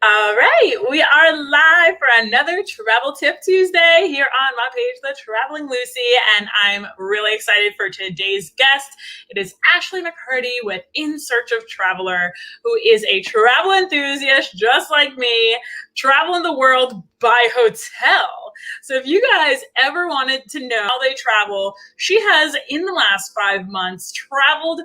All right, we are live for another Travel Tip Tuesday here on my page, The Traveling Lucy, and I'm really excited for today's guest. It is Ashley McCurdy with In Search of Traveler, who is a travel enthusiast just like me, traveling the world by hotel. So if you guys ever wanted to know how they travel, she has, in the last 5 months, traveled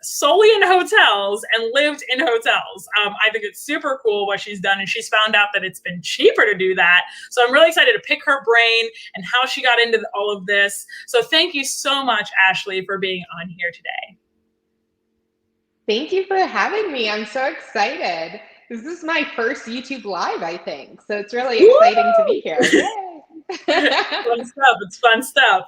solely in hotels and lived in hotels. I think it's super cool what she's done, and she's found out that it's been cheaper to do that. So I'm really excited to pick her brain and how she got into all of this. So thank you so much, Ashley, for being on here today. Thank you for having me. I'm so excited. This is my first YouTube live, I think. So it's really exciting to be here. Yay! Fun stuff. It's fun stuff.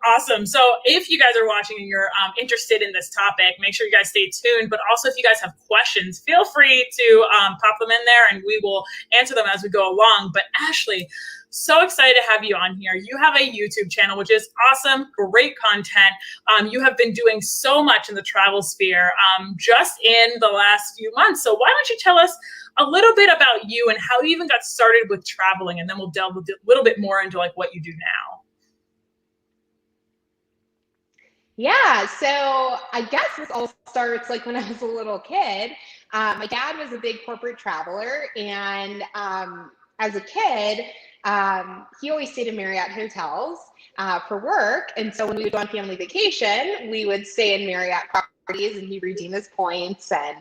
Awesome. So if you guys are watching and you're interested in this topic, make sure you guys stay tuned. But also, if you guys have questions, feel free to pop them in there and we will answer them as we go along. But Ashley, so excited to have you on here. You have a YouTube channel, which is awesome, great content. You have been doing so much in the travel sphere just in the last few months. So why don't you tell us a little bit about you and how you even got started with traveling, and then we'll delve a little bit more into like what you do now. Yeah, so I guess this all starts like when I was a little kid. My dad was a big corporate traveler, and as a kid, he always stayed in Marriott hotels for work. And so when we would go on family vacation, we would stay in Marriott properties, and he'd redeem his points. And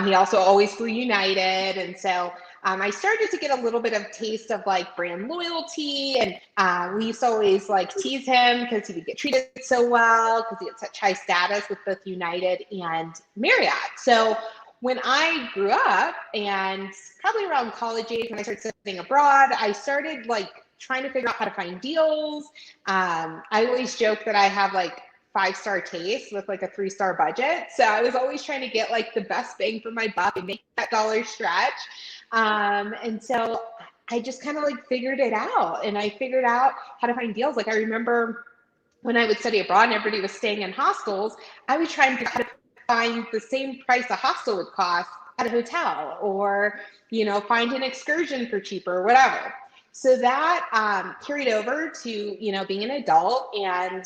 he also always flew United. And so I started to get a little bit of taste of like brand loyalty. And we used to always like tease him because he would get treated so well because he had such high status with both United and Marriott. So when I grew up, and probably around college age, when I started studying abroad, I started like trying to figure out how to find deals. I always joke that I have like 5-star taste with like a 3-star budget. So I was always trying to get like the best bang for my buck and make that dollar stretch. And so I just kind of like figured it out, and I figured out how to find deals. Like I remember when I would study abroad and everybody was staying in hostels, I would try and figure out how to find the same price a hostel would cost at a hotel, or, you know, find an excursion for cheaper, whatever. So that carried over to, you know, being an adult and,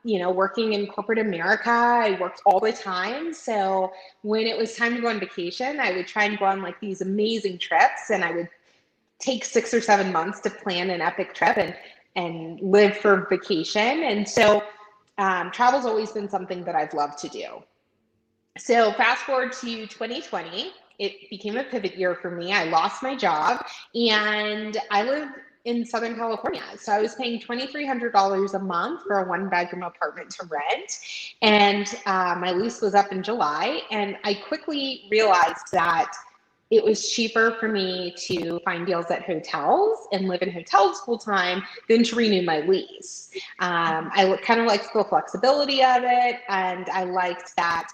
you know, working in corporate America. I worked all the time. So when it was time to go on vacation, I would try and go on like these amazing trips, and I would take 6 or 7 months to plan an epic trip and live for vacation. And so travel's always been something that I've loved to do. So fast forward to 2020, it became a pivot year for me. I lost my job, and I live in Southern California. So I was paying $2,300 a month for a 1-bedroom apartment to rent. And my lease was up in July. And I quickly realized that it was cheaper for me to find deals at hotels and live in hotels full time than to renew my lease. I kind of liked the flexibility of it, and I liked that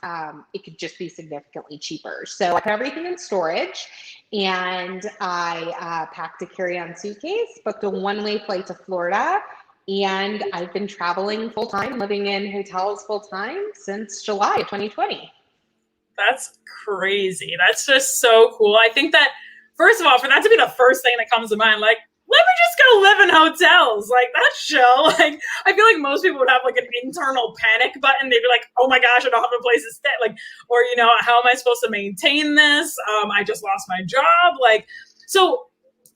it could just be significantly cheaper. So I put everything in storage, and I packed a carry-on suitcase, booked a one-way flight to Florida, and I've been traveling full time, living in hotels full time since July of 2020. That's crazy. That's just so cool. I think that, first of all, for that to be the first thing that comes to mind, like, let me just go live in hotels. Like, that's chill. Like, I feel like most people would have like an internal panic button. They'd be like, oh my gosh, I don't have a place to stay. Like, or, you know, how am I supposed to maintain this? I just lost my job. Like, so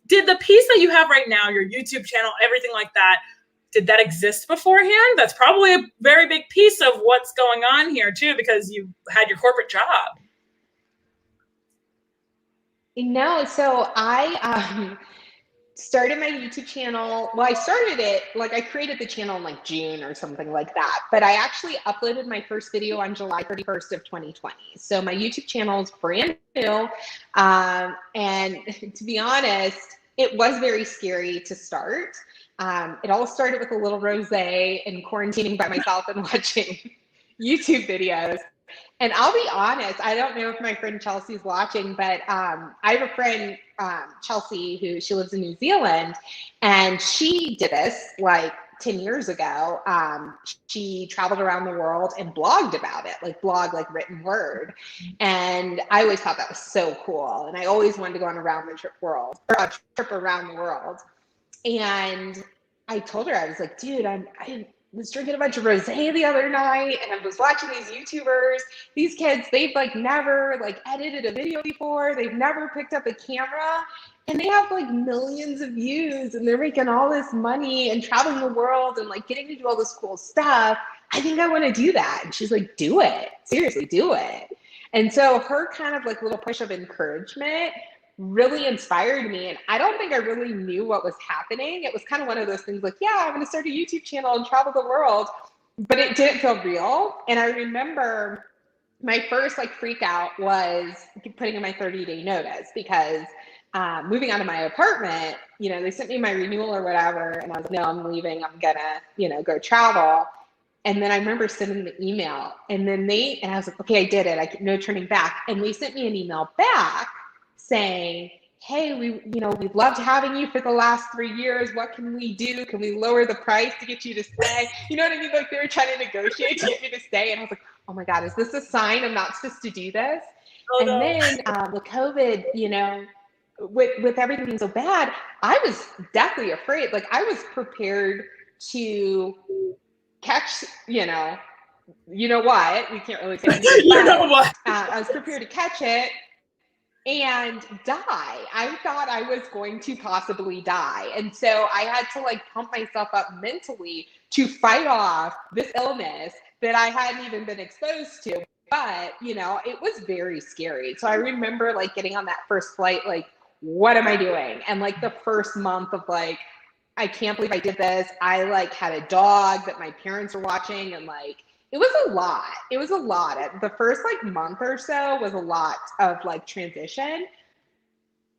did the piece that you have right now, your YouTube channel, everything like that, did that exist beforehand? That's probably a very big piece of what's going on here too, because you had your corporate job. No, so I started my YouTube channel. Well, I started it, like I created the channel in like June or something like that, but I actually uploaded my first video on July 31st of 2020. So my YouTube channel is brand new. And to be honest, it was very scary to start. It all started with a little rosé and quarantining by myself and watching YouTube videos. And I'll be honest, I don't know if my friend Chelsea's watching, but I have a friend, Chelsea, she lives in New Zealand, and she did this like 10 years ago, she traveled around the world and blogged about it, like written word. And I always thought that was so cool. And I always wanted to go on a trip around the world. And I told her, I was like, dude, I was drinking a bunch of rosé the other night, and I was watching these YouTubers. These kids, they've like never like edited a video before. They've never picked up a camera, and they have like millions of views, and they're making all this money and traveling the world and like getting to do all this cool stuff. I think I want to do that. And she's like, do it. Seriously, do it. And so her kind of like little push of encouragement really inspired me. And I don't think I really knew what was happening. It was kind of one of those things like, yeah, I'm going to start a YouTube channel and travel the world, but it didn't feel real. And I remember my first like freak out was putting in my 30-day notice, because moving out of my apartment, they sent me my renewal or whatever. And I was like, no, I'm leaving. I'm gonna, go travel. And then I remember sending the email, and I was like, okay, I did it. No turning back. And they sent me an email back saying, hey, we've loved having you for the last 3 years. What can we do? Can we lower the price to get you to stay? You know what I mean? Like, they were trying to negotiate to get me to stay. And I was like, oh my God, is this a sign I'm not supposed to do this? Oh, no. Then with COVID, with everything being so bad, I was deathly afraid. Like, I was prepared to catch, you know what? We can't really say anything, but I was prepared to catch it and die. I thought I was going to possibly die. And so I had to like pump myself up mentally to fight off this illness that I hadn't even been exposed to. But, it was very scary. So I remember like getting on that first flight, like, what am I doing? And like the first month of like, I can't believe I did this. I like had a dog that my parents were watching, and like, it was a lot. It was a lot. The first like month or so was a lot of like transition,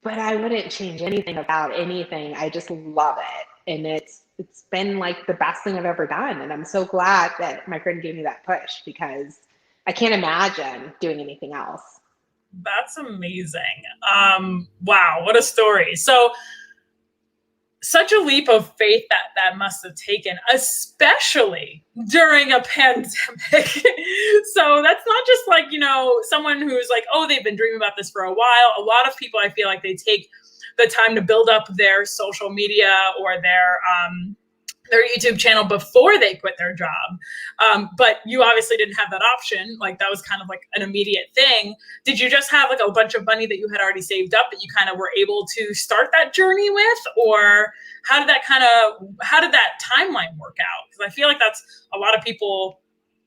but I wouldn't change anything about anything. I just love it. And it's been like the best thing I've ever done. And I'm so glad that my friend gave me that push, because I can't imagine doing anything else. That's amazing. Wow, what a story. So such a leap of faith that must have taken, especially during a pandemic. So that's not just like, someone who's like, oh, they've been dreaming about this for a while. A lot of people, I feel like they take the time to build up their social media or their YouTube channel before they quit their job. But you obviously didn't have that option. Like, that was kind of like an immediate thing. Did you just have like a bunch of money that you had already saved up that you kind of were able to start that journey with? Or how did that timeline work out? Because I feel like that's a lot of people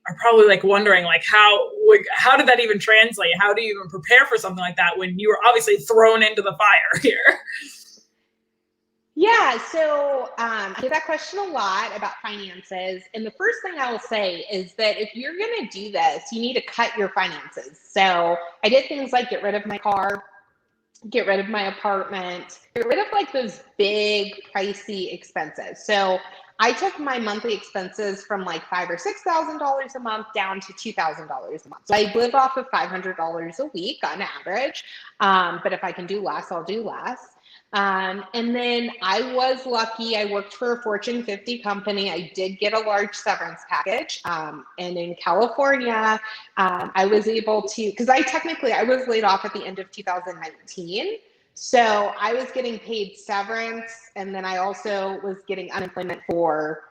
are probably like wondering, like, how did that even translate? How do you even prepare for something like that when you were obviously thrown into the fire here? Yeah, so I get that question a lot about finances. And the first thing I will say is that if you're going to do this, you need to cut your finances. So I did things like get rid of my car, get rid of my apartment, get rid of like those big pricey expenses. So I took my monthly expenses from like $5,000 or $6,000 a month down to $2,000 a month. So I live off of $500 a week on average. But if I can do less, I'll do less. And then I was lucky. I worked for a Fortune 50 company. I did get a large severance package. And in California, I was able to, because I was laid off at the end of 2019. So I was getting paid severance, and then I also was getting unemployment for,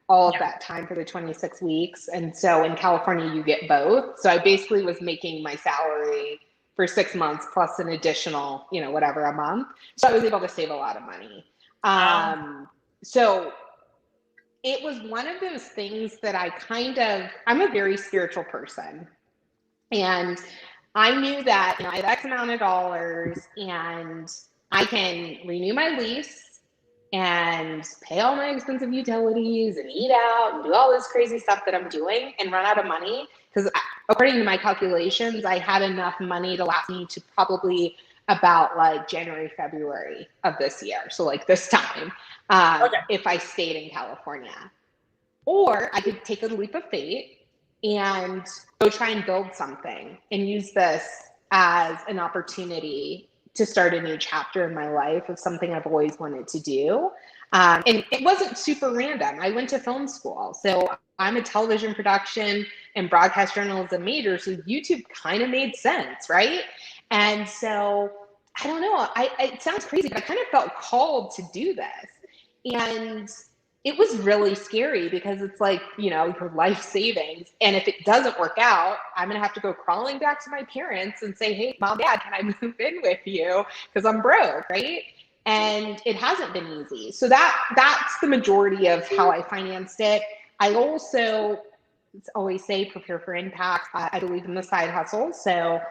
all of that time for the 26 weeks. And so in California, you get both. So I basically was making my salary for 6 months plus an additional, whatever a month. So I was able to save a lot of money. So it was one of those things that I'm a very spiritual person. And I knew that, I had X amount of dollars and I can renew my lease and pay all my expensive utilities and eat out and do all this crazy stuff that I'm doing and run out of money. Because according to my calculations, I had enough money to last me to probably about like January, February of this year. So like this time, if I stayed in California. Or I could take a leap of faith and go try and build something and use this as an opportunity to start a new chapter in my life of something I've always wanted to do. And it wasn't super random. I went to film school. So I'm a television production and broadcast journalism major. So YouTube kind of made sense, right? And so I don't know. It sounds crazy, but I kind of felt called to do this. And it was really scary because it's like, your life savings. And if it doesn't work out, I'm going to have to go crawling back to my parents and say, hey, mom, dad, can I move in with you? Because I'm broke, right? And it hasn't been easy. So that's the majority of how I financed it. I also always say prepare for impact. I believe in the side hustle. So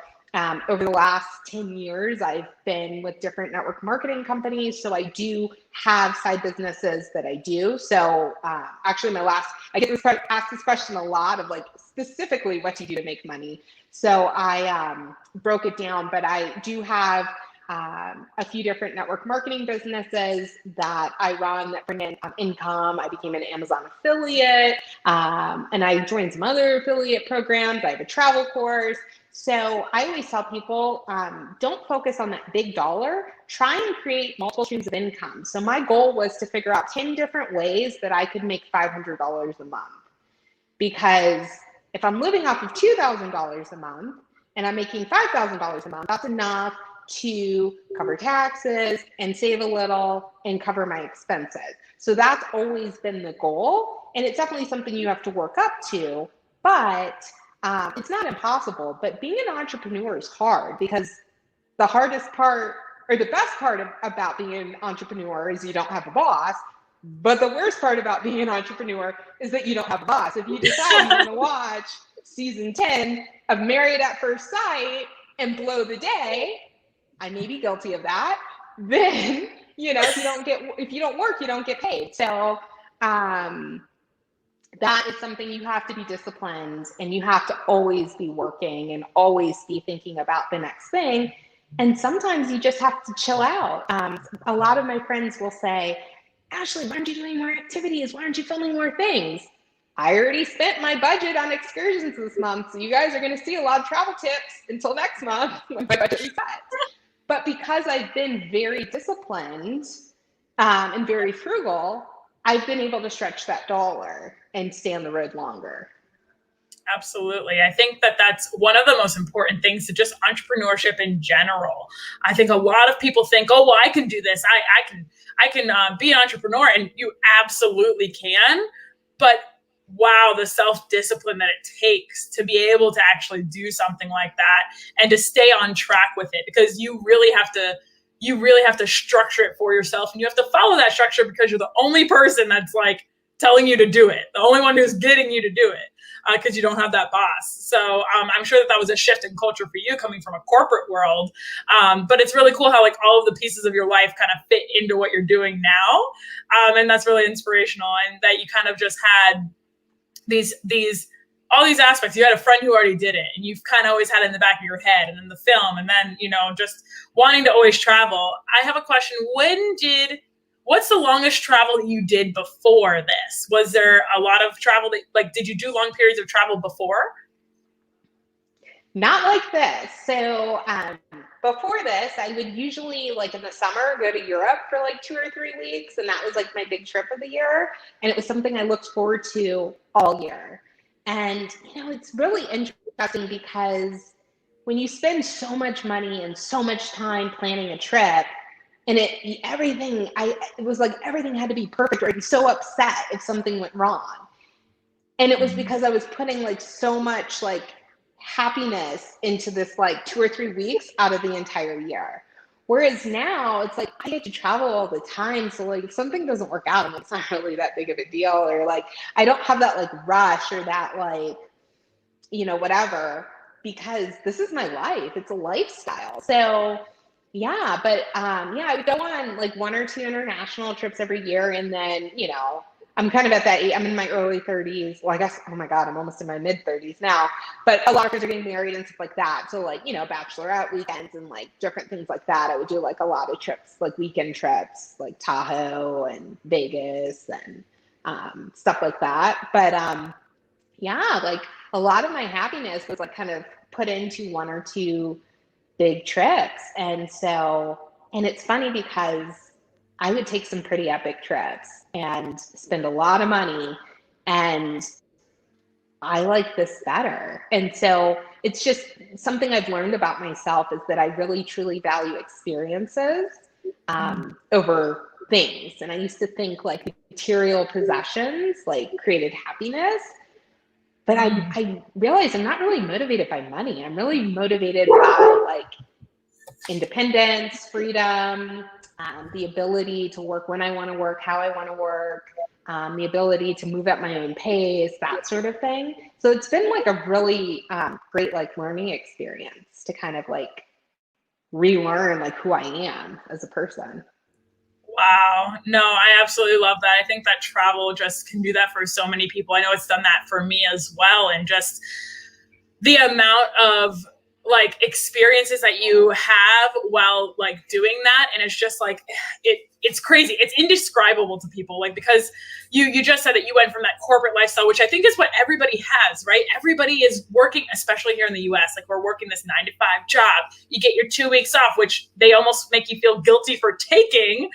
over the last 10 years, I've been with different network marketing companies. So I do have side businesses that I do. So actually I get asked this question a lot of like specifically what do you do to make money? So I broke it down, but I do have a few different network marketing businesses that I run that bring in income. I became an Amazon affiliate, and I joined some other affiliate programs. I have a travel course. So I always tell people, don't focus on that big dollar. Try and create multiple streams of income. So my goal was to figure out 10 different ways that I could make $500 a month. Because if I'm living off of $2,000 a month and I'm making $5,000 a month, that's enough to cover taxes and save a little and cover my expenses. So that's always been the goal. And it's definitely something you have to work up to, but it's not impossible. But being an entrepreneur is hard because the hardest part or the best part about being an entrepreneur is you don't have a boss. But the worst part about being an entrepreneur is that you don't have a boss. If you decide you want to watch season 10 of Marriott at First Sight and blow the day, I may be guilty of that. Then, if you don't work, you don't get paid. So that is something you have to be disciplined, and you have to always be working and always be thinking about the next thing. And sometimes you just have to chill out. A lot of my friends will say, Ashley, why aren't you doing more activities? Why aren't you filming more things? I already spent my budget on excursions this month, so you guys are going to see a lot of travel tips until next month when my budget resets. But because I've been very disciplined and very frugal, I've been able to stretch that dollar and stay on the road longer. Absolutely. I think that that's one of the most important things to just entrepreneurship in general. I think a lot of people think, oh, well, I can do this. I can be an entrepreneur, and you absolutely can. But wow, the self-discipline that it takes to be able to actually do something like that and to stay on track with it, because you really have to structure it for yourself, and you have to follow that structure because you're the only person that's like telling you to do it, the only one who's getting you to do it, because you don't have that boss. So I'm sure that was a shift in culture for you coming from a corporate world. But it's really cool how like all of the pieces of your life kind of fit into what you're doing now. And that's really inspirational, and that you kind of just had all these aspects. You had a friend who already did it, and you've kind of always had it in the back of your head, and then the film, and then, just wanting to always travel. I have a question. What's the longest travel that you did before this? Was there a lot of travel did you do long periods of travel before? Not like this. So before this, I would usually, like in the summer, go to Europe for like 2 or 3 weeks. And that was like my big trip of the year. And it was something I looked forward to all year. And, it's really interesting because when you spend so much money and so much time planning a trip, and it was like everything had to be perfect, or I'd be so upset if something went wrong. And it was because I was putting like so much like happiness into this like 2 or 3 weeks out of the entire year. Whereas now it's like I get to travel all the time. So like if something doesn't work out, it's not really that big of a deal, or like I don't have that like rush or that like, whatever, because this is my life. It's a lifestyle. So yeah, but I would go on like 1 or 2 international trips every year. And then, I'm kind of at that age. I'm in my early 30s. Well, I guess, oh my God, I'm almost in my mid 30s now. But a lot of friends are getting married and stuff like that. So like, bachelorette weekends and like different things like that. I would do like a lot of trips, like weekend trips, like Tahoe and Vegas and stuff like that. But like a lot of my happiness was like kind of put into 1 or 2 big trips. And it's funny because I would take some pretty epic trips and spend a lot of money, and I like this better. And so it's just something I've learned about myself, is that I really truly value experiences over things. And I used to think like material possessions like created happiness, but I realized I'm not really motivated by money. I'm really motivated by like independence, freedom, the ability to work when I want to work, how I want to work, the ability to move at my own pace, that sort of thing. So it's been like a really great like learning experience to kind of like relearn like who I am as a person. Wow. No, I absolutely love that. I think that travel just can do that for so many people. I know it's done that for me as well. And just the amount of like experiences that you have while like doing that. And it's just like, it's crazy. It's indescribable to people. Like, because you just said that you went from that corporate lifestyle, which I think is what everybody has, right? Everybody is working, especially here in the US, like we're working this 9-to-5 job. You get your 2 weeks off, which they almost make you feel guilty for taking.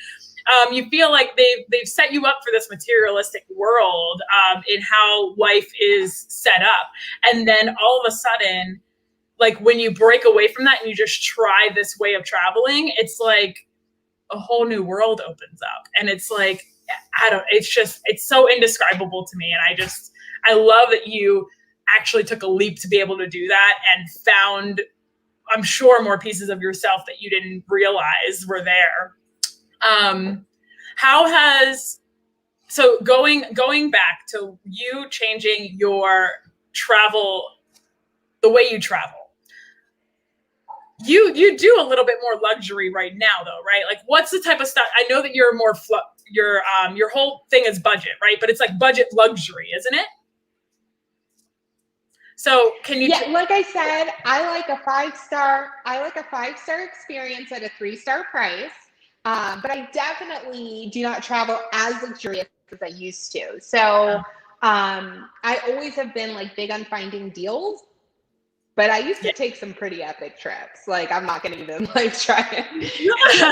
You feel like they've set you up for this materialistic world in how life is set up. And then all of a sudden, like when you break away from that and you just try this way of traveling, it's like a whole new world opens up. And it's like, it's so indescribable to me. And I love that you actually took a leap to be able to do that and found, I'm sure, more pieces of yourself that you didn't realize were there. So going back to you changing your travel, the way you travel, you do a little bit more luxury right now though, right? Like what's the type of stuff? I know that you're more, your whole thing is budget, right? But it's like budget luxury, isn't it? So can you? Yeah, like I said, I like a 5-star experience at a 3-star price. But I definitely do not travel as luxurious as I used to. So I always have been like big on finding deals, but I used to take some pretty epic trips. Like I'm not going to even like try it.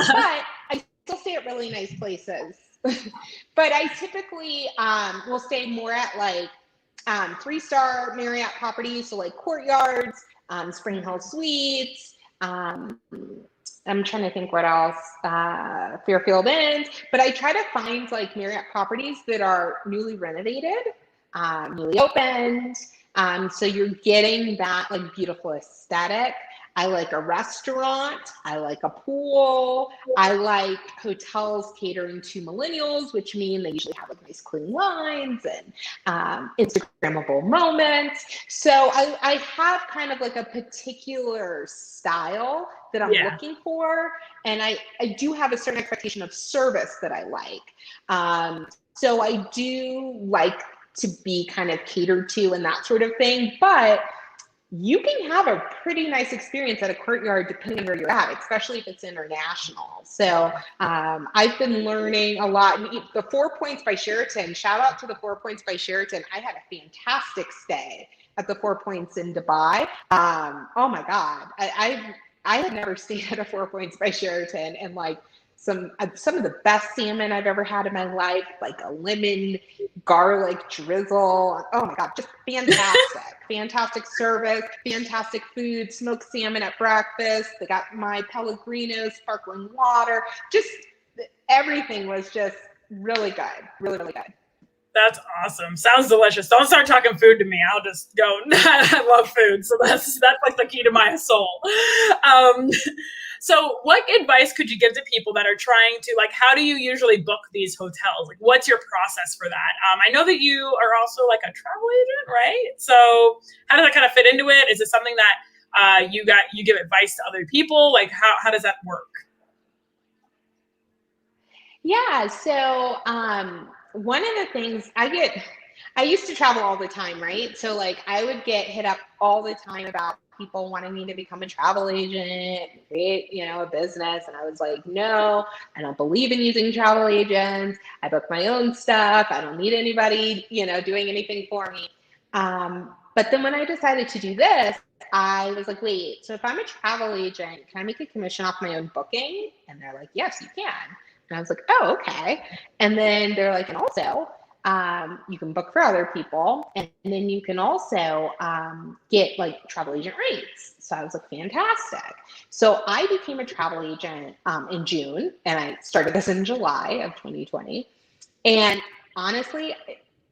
But I still stay at really nice places. But I typically will stay more at like 3-star Marriott properties, so like Courtyards, Spring Hill Suites. I'm trying to think what else, Fairfield Inns, but I try to find like Marriott properties that are newly renovated, newly opened. So you're getting that like beautiful aesthetic. I like a restaurant. I like a pool. I like hotels catering to millennials, which mean they usually have like nice clean lines and Instagrammable moments. So I have kind of like a particular style that I'm looking for. And I do have a certain expectation of service that I like. So I do like to be kind of catered to and that sort of thing. But you can have a pretty nice experience at a Courtyard depending on where you're at, especially if it's international. So I've been learning a lot. The 4 Points by Sheraton, shout out to the 4 Points by Sheraton. I had a fantastic stay at the 4 Points in Dubai. Oh my God. I had never stayed at a 4 Points by Sheraton, and like some of the best salmon I've ever had in my life, like a lemon garlic drizzle. Oh my God, just fantastic. Fantastic service, fantastic food, smoked salmon at breakfast. They got my Pellegrino sparkling water. Just everything was just really good, really, really good. That's awesome. Sounds delicious. Don't start talking food to me. I'll just go. I love food. So that's like the key to my soul. So what advice could you give to people that are trying to, like, how do you usually book these hotels? Like, what's your process for that? I know that you are also like a travel agent, right? So how does that kind of fit into it? Is it something that you give advice to other people? Like, how does that work? Yeah. So, one of the things I used to travel all the time, right? So like I would get hit up all the time about people wanting me to become a travel agent, create, a business. And I was like, no, I don't believe in using travel agents. I book my own stuff. I don't need anybody, doing anything for me. But then when I decided to do this, I was like, wait, so if I'm a travel agent, can I make a commission off my own booking? And they're like, yes, you can. And I was like, oh, okay. And then they're like, and also, you can book for other people, and then you can also get like travel agent rates. So I was like, fantastic. So I became a travel agent in June, and I started this in July of 2020. And honestly,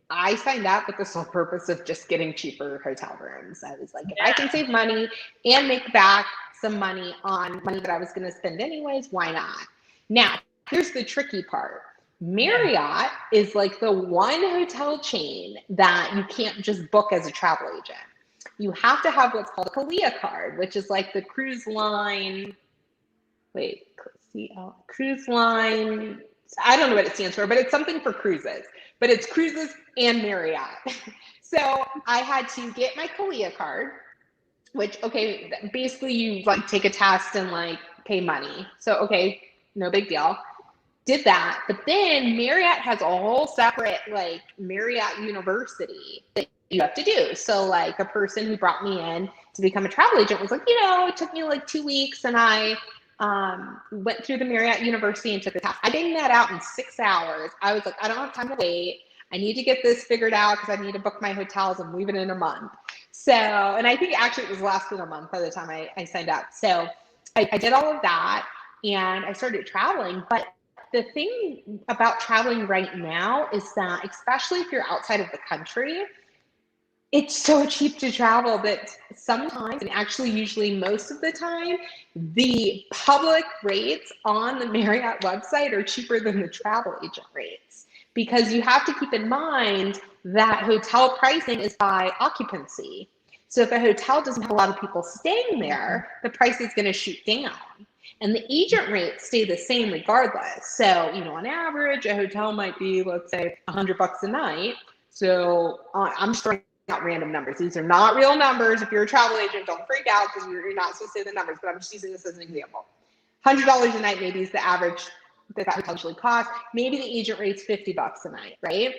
I signed up with the sole purpose of just getting cheaper hotel rooms. I was like, if I can save money and make back some money on money that I was going to spend anyways, why not? Now, here's the tricky part. Marriott is like the one hotel chain that you can't just book as a travel agent. You have to have what's called a CALIA card, which is like the cruise line. Cruise line. I don't know what it stands for, but it's something for cruises. But it's cruises and Marriott. So I had to get my CALIA card, which, okay, basically you like take a test and like pay money. So, okay, no big deal. Did that. But then Marriott has a whole separate like Marriott University that you have to do. So like a person who brought me in to become a travel agent was like, it took me like 2 weeks, and I went through the Marriott University and took the test. I banged that out in 6 hours. I was like, I don't have time to wait. I need to get this figured out because I need to book my hotels. I'm leaving in a month. So, and I think actually it was less than a month by the time I signed up. So I did all of that and I started traveling. But the thing about traveling right now is that, especially if you're outside of the country, it's so cheap to travel that sometimes, and actually usually most of the time, the public rates on the Marriott website are cheaper than the travel agent rates, because you have to keep in mind that hotel pricing is by occupancy. So if a hotel doesn't have a lot of people staying there, the price is going to shoot down. And the agent rates stay the same regardless. So, on average, a hotel might be, let's say, $100 a night. So I'm just throwing out random numbers. These are not real numbers. If you're a travel agent, don't freak out because you're not supposed to say the numbers, but I'm just using this as an example. $100 a night maybe is the average that hotel usually costs. Maybe the agent rate's $50 a night, right?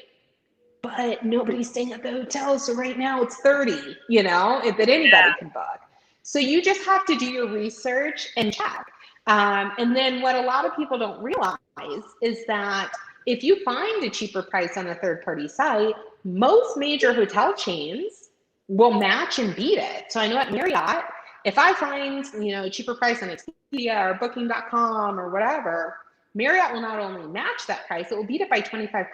But nobody's staying at the hotel, so right now it's 30, that anybody can book. So you just have to do your research and check. And then what a lot of people don't realize is that if you find a cheaper price on a third-party site, most major hotel chains will match and beat it. So I know at Marriott, if I find, a cheaper price on Expedia or Booking.com or whatever, Marriott will not only match that price, it will beat it by 25%.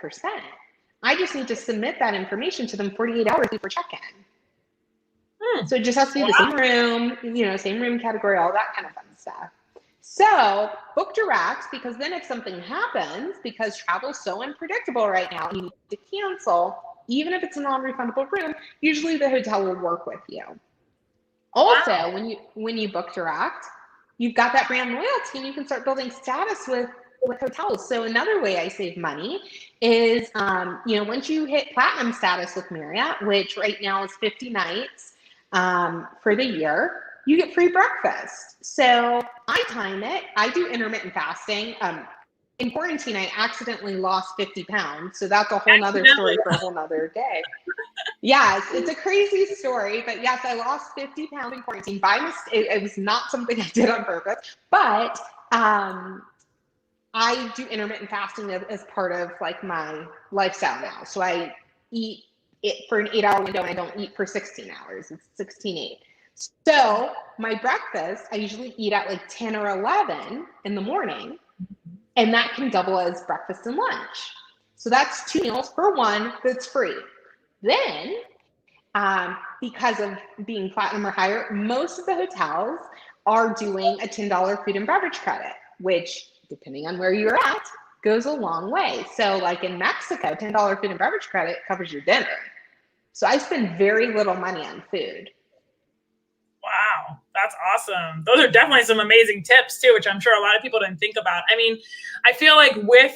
I just need to submit that information to them 48 hours before check-in. So it just has to be the same room, same room category, all that kind of fun stuff. So book direct, because then if something happens, because travel is so unpredictable right now, you need to cancel, even if it's a non-refundable room, usually the hotel will work with you. Also, when you book direct, you've got that brand loyalty and you can start building status with hotels. So another way I save money is, once you hit platinum status with Marriott, which right now is 50 nights for the year, you get free breakfast. So I time it. I do intermittent fasting. In quarantine, I accidentally lost 50 pounds. So that's a whole nother story for a whole nother day. Yes, it's a crazy story. But yes, I lost 50 pounds in quarantine by mistake. It was not something I did on purpose. But I do intermittent fasting as part of like my lifestyle now. So I eat it for an 8-hour window and I don't eat for 16 hours. It's 16-8. So my breakfast, I usually eat at like 10 or 11 in the morning, and that can double as breakfast and lunch. So that's 2 meals for one that's free. Then, because of being platinum or higher, most of the hotels are doing a $10 food and beverage credit, which, depending on where you're at, goes a long way. So like in Mexico, $10 food and beverage credit covers your dinner. So I spend very little money on food. Wow, that's awesome. Those are definitely some amazing tips too, which I'm sure a lot of people didn't think about. I mean, I feel like with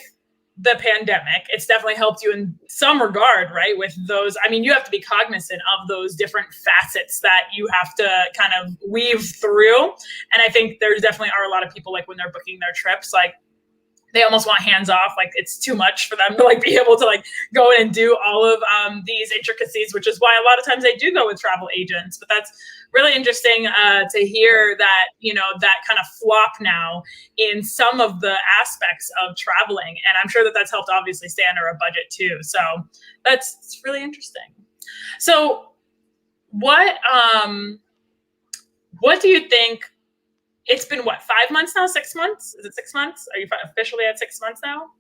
the pandemic, it's definitely helped you in some regard, right? With those, I mean, you have to be cognizant of those different facets that you have to kind of weave through. And I think there's definitely are a lot of people, like when they're booking their trips, like they almost want hands off. Like it's too much for them to like be able to like go in and do all of these intricacies, which is why a lot of times they do go with travel agents. But that's really interesting to hear that, you know, that kind of flop now in some of the aspects of traveling. And I'm sure that that's helped obviously stay under a budget too. So it's really interesting. So what do you think? It's been what, 5 months now? 6 months? Is it 6 months? Are you officially at 6 months now?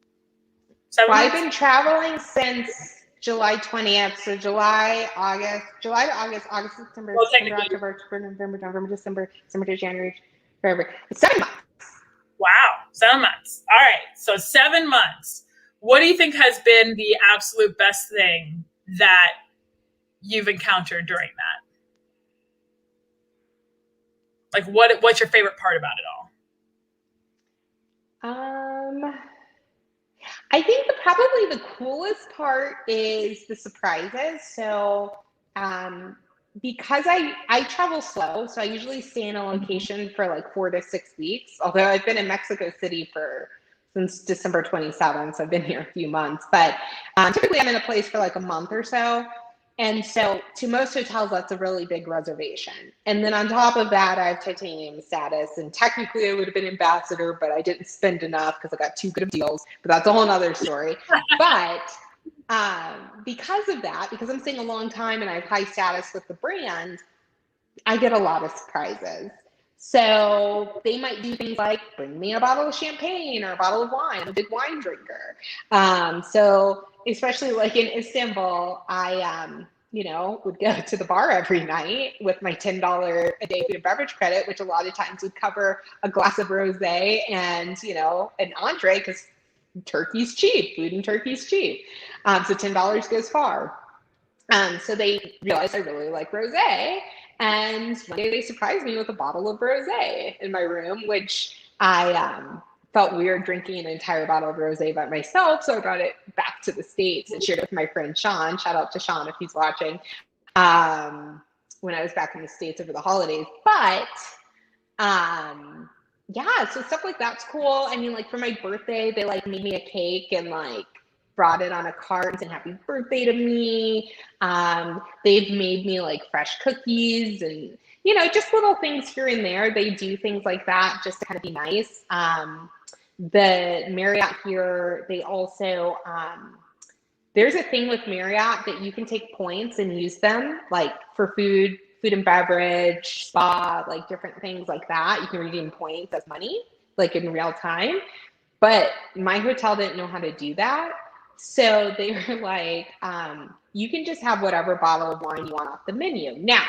7 Well, months? I've been traveling since July 20th. So July to August, September, Well, September, technically, October, November, December to January, February. 7 months. wow, 7 months. All right, so 7 months. What do you think has been the absolute best thing that you've encountered during that? Like, what's your favorite part about it all? I think probably the coolest part is the surprises. So, because I travel slow, so I usually stay in a location for like 4 to 6 weeks. Although I've been in Mexico City since December 27th, so I've been here a few months. But typically, I'm in a place for like a month or so. And so to most hotels, that's a really big reservation. And then on top of that, I have titanium status. And technically, I would have been ambassador, but I didn't spend enough because I got too good of deals. But that's a whole other story. But because of that, because I'm staying a long time and I have high status with the brand, I get a lot of surprises. So they might do things like bring me a bottle of champagne or a bottle of wine. I'm a big wine drinker. So especially like in Istanbul, I would go to the bar every night with my $10 a day food and beverage credit, which a lot of times would cover a glass of rosé and, an entree because Turkey's cheap. Food in Turkey's cheap. So $10 goes far. So they realized I really like rosé. And one day they surprised me with a bottle of rosé in my room, which I felt weird drinking an entire bottle of rosé by myself. So I brought it back to the States and shared it with my friend Sean. Shout out to Sean if he's watching. When I was back in the States over the holidays. But yeah, so stuff like that's cool. I mean, like for my birthday, they like made me a cake and like brought it on a cart and said happy birthday to me. They've made me like fresh cookies and, just little things here and there. They do things like that just to kind of be nice. The Marriott here, they also, there's a thing with Marriott that you can take points and use them like for food and beverage, spa, like different things like that. You can redeem points as money, like in real time. But my hotel didn't know how to do that. So they were like, you can just have whatever bottle of wine you want off the menu. Now,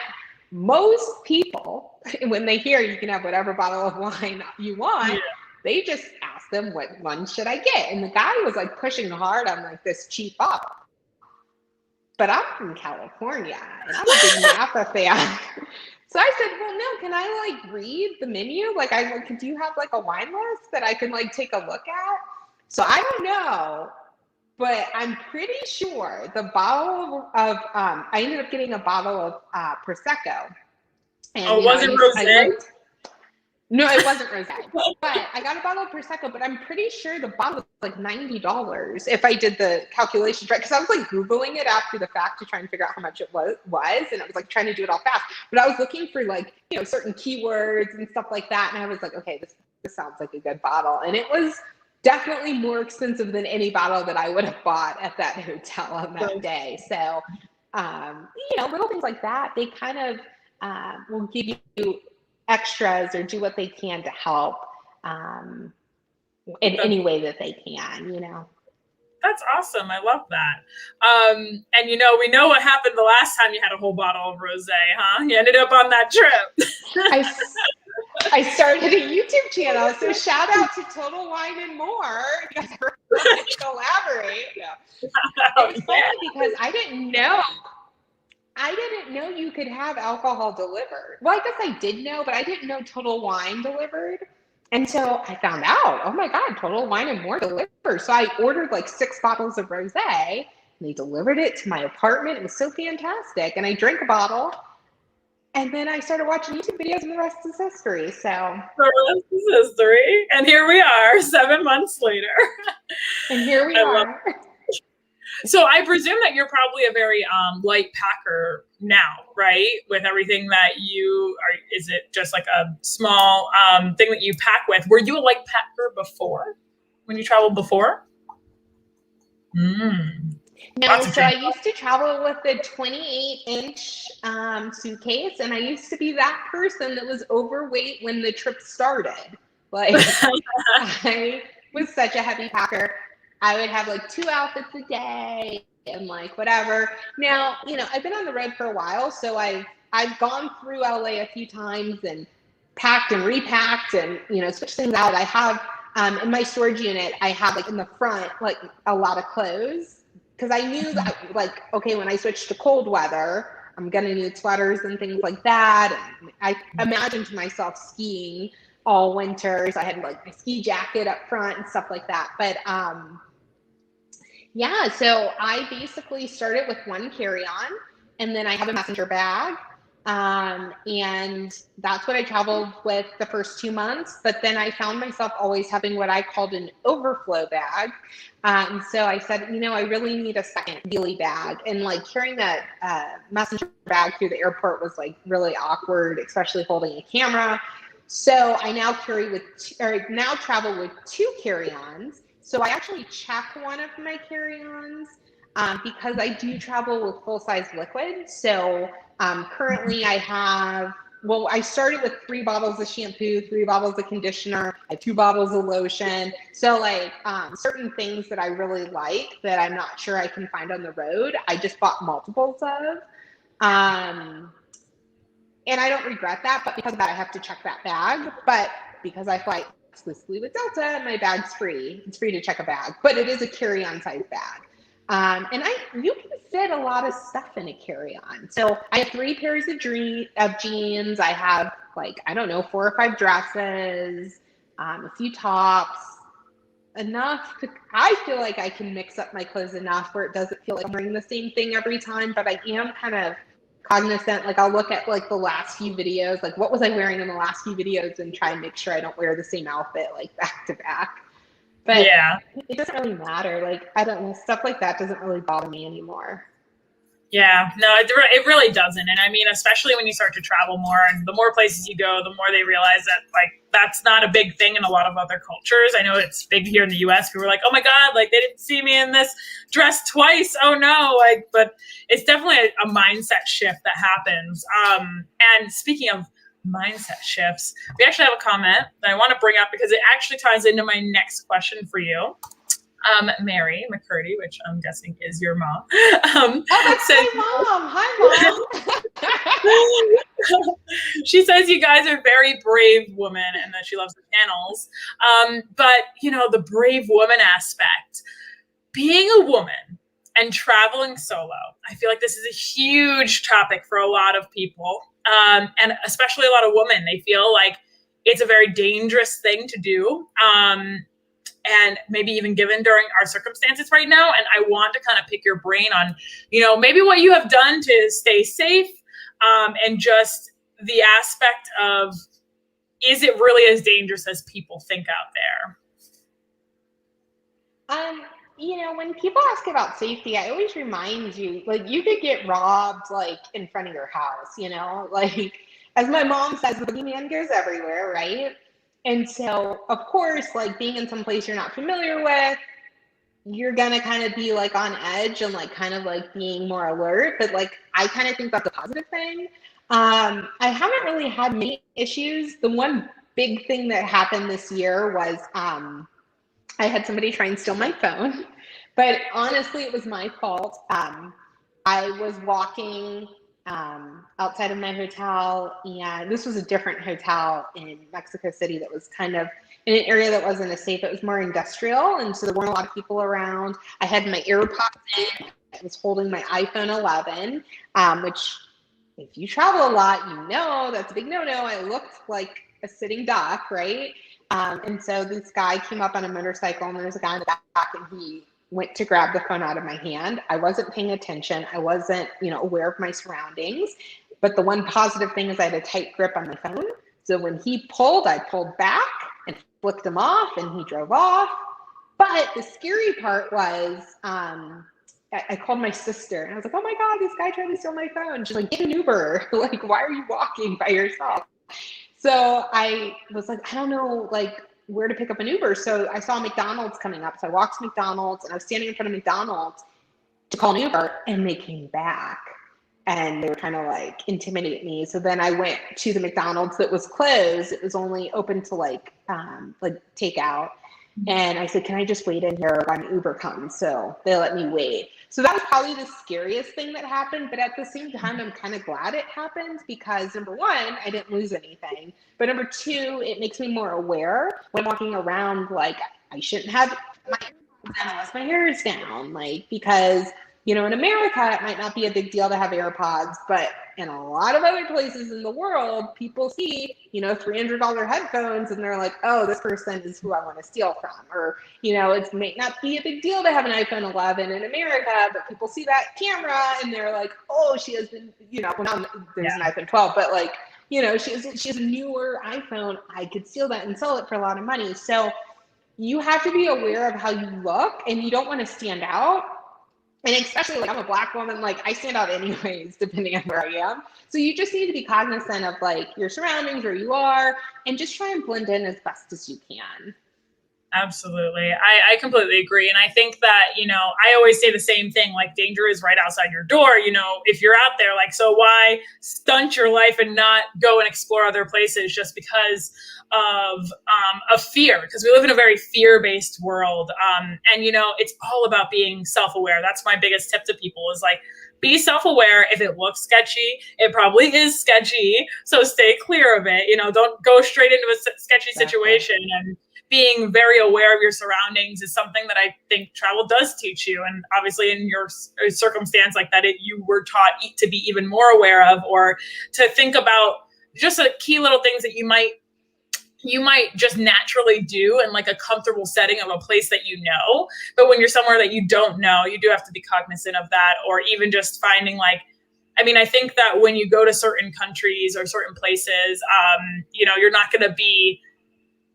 most people, when they hear you can have whatever bottle of wine you want, they just ask them, what one should I get? And the guy was like pushing hard on like this cheap bottle. But I'm from California and I'm a big Napa fan. So I said, well, no, can I like read the menu? Like, do you have like a wine list that I can like take a look at? So I don't know, but I'm pretty sure the bottle of, I ended up getting a bottle of Prosecco. And, was it rosé? No, it wasn't rosé. But I got a bottle of Prosecco, but I'm pretty sure the bottle was like $90 if I did the calculations right. Because I was like Googling it after the fact to try and figure out how much it was. And I was like trying to do it all fast. But I was looking for like, certain keywords and stuff like that. And I was like, okay, this sounds like a good bottle. And it was definitely more expensive than any bottle that I would have bought at that hotel on that day. So, little things like that, they kind of will give you extras or do what they can to help in any way that they can, That's awesome. I love that. And we know what happened the last time you had a whole bottle of rosé, huh? You ended up on that trip. I started a YouTube channel, so shout out to Total Wine and More. If you guys ever want to collaborate. Yeah. It was funny because I didn't know you could have alcohol delivered. Well, I guess I did know, but I didn't know Total Wine delivered. And so I found out, oh my God, Total Wine and More delivered. So I ordered like 6 bottles of rosé and they delivered it to my apartment. It was so fantastic. And I drank a bottle And then I started watching YouTube videos, and the rest is history. So The rest is history. And here we are 7 months later. and here we I love are. So I presume that you're probably a very light packer now, right? With everything that you are, is it just like a small thing that you pack with? Were you a light packer before, when you traveled before? No, so I used to travel with a 28-inch suitcase, and I used to be that person that was overweight when the trip started. Like, I was such a heavy packer. I would have like 2 outfits a day and like whatever. Now, I've been on the road for a while, so I've gone through LA a few times and packed and repacked and switched things out. I have in my storage unit, I have like in the front like a lot of clothes. Because I knew that, like, okay, when I switch to cold weather, I'm going to need sweaters and things like that. And I imagined myself skiing all winter. So I had, like, my ski jacket up front and stuff like that. But, yeah, so I basically started with one carry-on, and then I have a messenger bag. And that's what I traveled with the first 2 months. But then I found myself always having what I called an overflow bag. So I said, I really need a second wheelie bag. And like carrying a messenger bag through the airport was like really awkward, especially holding a camera. So I now travel with 2 carry-ons. So I actually check one of my carry-ons because I do travel with full-size liquid. So currently I started with 3 bottles of shampoo, 3 bottles of conditioner, I have 2 bottles of lotion. So like certain things that I really like that I'm not sure I can find on the road, I just bought multiples of. And I don't regret that, but because of that, I have to check that bag. But because I fly exclusively with Delta, my bag's free. It's free to check a bag, but it is a carry-on size bag. And you can fit a lot of stuff in a carry-on. So I have 3 pairs of jeans. I have 4 or 5 dresses, a few tops, I feel like I can mix up my clothes enough where it doesn't feel like I'm wearing the same thing every time, but I am kind of cognizant. Like I'll look at like the last few videos, like what was I wearing in the last few videos, and try and make sure I don't wear the same outfit like back to back. But yeah, it doesn't really matter. Like, I don't know, stuff like that doesn't really bother me anymore. Yeah, no, it really doesn't. And I mean, especially when you start to travel more and the more places you go, the more they realize that like that's not a big thing in a lot of other cultures. I know it's big here in the US. People are like, oh my God, like they didn't see me in this dress twice. Oh no. Like, but it's definitely a mindset shift that happens. And speaking of mindset shifts, we actually have a comment that I want to bring up because it actually ties into my next question for you. Mary McCurdy, which I'm guessing is your mom. That's my mom. Hi, Mom. She says you guys are very brave women and that she loves the channels. But, the brave woman aspect, being a woman and traveling solo, I feel like this is a huge topic for a lot of people. And especially a lot of women, they feel like it's a very dangerous thing to do. And maybe even given during our circumstances right now. And I want to kind of pick your brain on, maybe what you have done to stay safe, and just the aspect of, is it really as dangerous as people think out there? When people ask about safety, I always remind you, like, you could get robbed, like, in front of your house, like, as my mom says, the boogeyman goes everywhere, right? And so, of course, like being in some place you're not familiar with, you're going to kind of be like on edge and like kind of like being more alert. But like, I kind of think that's a positive thing. I haven't really had many issues. The one big thing that happened this year was I had somebody try and steal my phone. But honestly, it was my fault. I was walking outside of my hotel, and this was a different hotel in Mexico City that was kind of in an area that wasn't as safe. It was more industrial, and so there weren't a lot of people around. I had my AirPods in. I was holding my iPhone 11, which if you travel a lot, that's a big no-no. I looked like a sitting duck, right? And so this guy came up on a motorcycle, and there was a guy in the back, and he went to grab the phone out of my hand. I wasn't paying attention. I wasn't, aware of my surroundings. But the one positive thing is I had a tight grip on my phone. So when he pulled, I pulled back and flicked him off, and he drove off. But the scary part was, I called my sister and I was like, oh my God, this guy tried to steal my phone. She's like, get an Uber. Like, why are you walking by yourself? So I was like, I don't know, like, where to pick up an Uber. So I saw McDonald's coming up. So I walked to McDonald's and I was standing in front of McDonald's to call an Uber, and they came back and they were trying to like intimidate me. So then I went to the McDonald's that was closed. It was only open to like takeout. And I said, can I just wait in here while an Uber comes? So they let me wait. So that was probably the scariest thing that happened. But at the same time, I'm kind of glad it happened because number one, I didn't lose anything. But number two, it makes me more aware when walking around, like I shouldn't have my unless my hair is down, like, because, you know, in America, it might not be a big deal to have AirPods, but in a lot of other places in the world, people see, you know, $300 headphones and they're like, oh, this person is who I want to steal from. Or, you know, it may not be a big deal to have an iPhone 11 in America, but people see that camera and they're like, oh, she has been, you know, well, now there's an iPhone 12, but like, you know, she has a newer iPhone. I could steal that and sell it for a lot of money. So you have to be aware of how you look, and you don't want to stand out. And especially, like, I'm a Black woman, like, I stand out anyways, depending on where I am. So you just need to be cognizant of, like, your surroundings, where you are, and just try and blend in as best as you can. Absolutely. I completely agree. And I think that, you know, I always say the same thing, like danger is right outside your door, you know, if you're out there, like, so why stunt your life and not go and explore other places just because of fear? Because we live in a very fear-based world. And, you know, it's all about being self-aware. That's my biggest tip to people is like, be self-aware. If it looks sketchy, it probably is sketchy. So stay clear of it. You know, don't go straight into a sketchy situation. And being very aware of your surroundings is something that I think travel does teach you. And obviously in your circumstance like that, you were taught to be even more aware of, or to think about just a key little things that you might just naturally do in like a comfortable setting of a place that you know. But when you're somewhere that you don't know, you do have to be cognizant of that. Or even just finding like, I mean, I think that when you go to certain countries or certain places, you know, you're not going to be,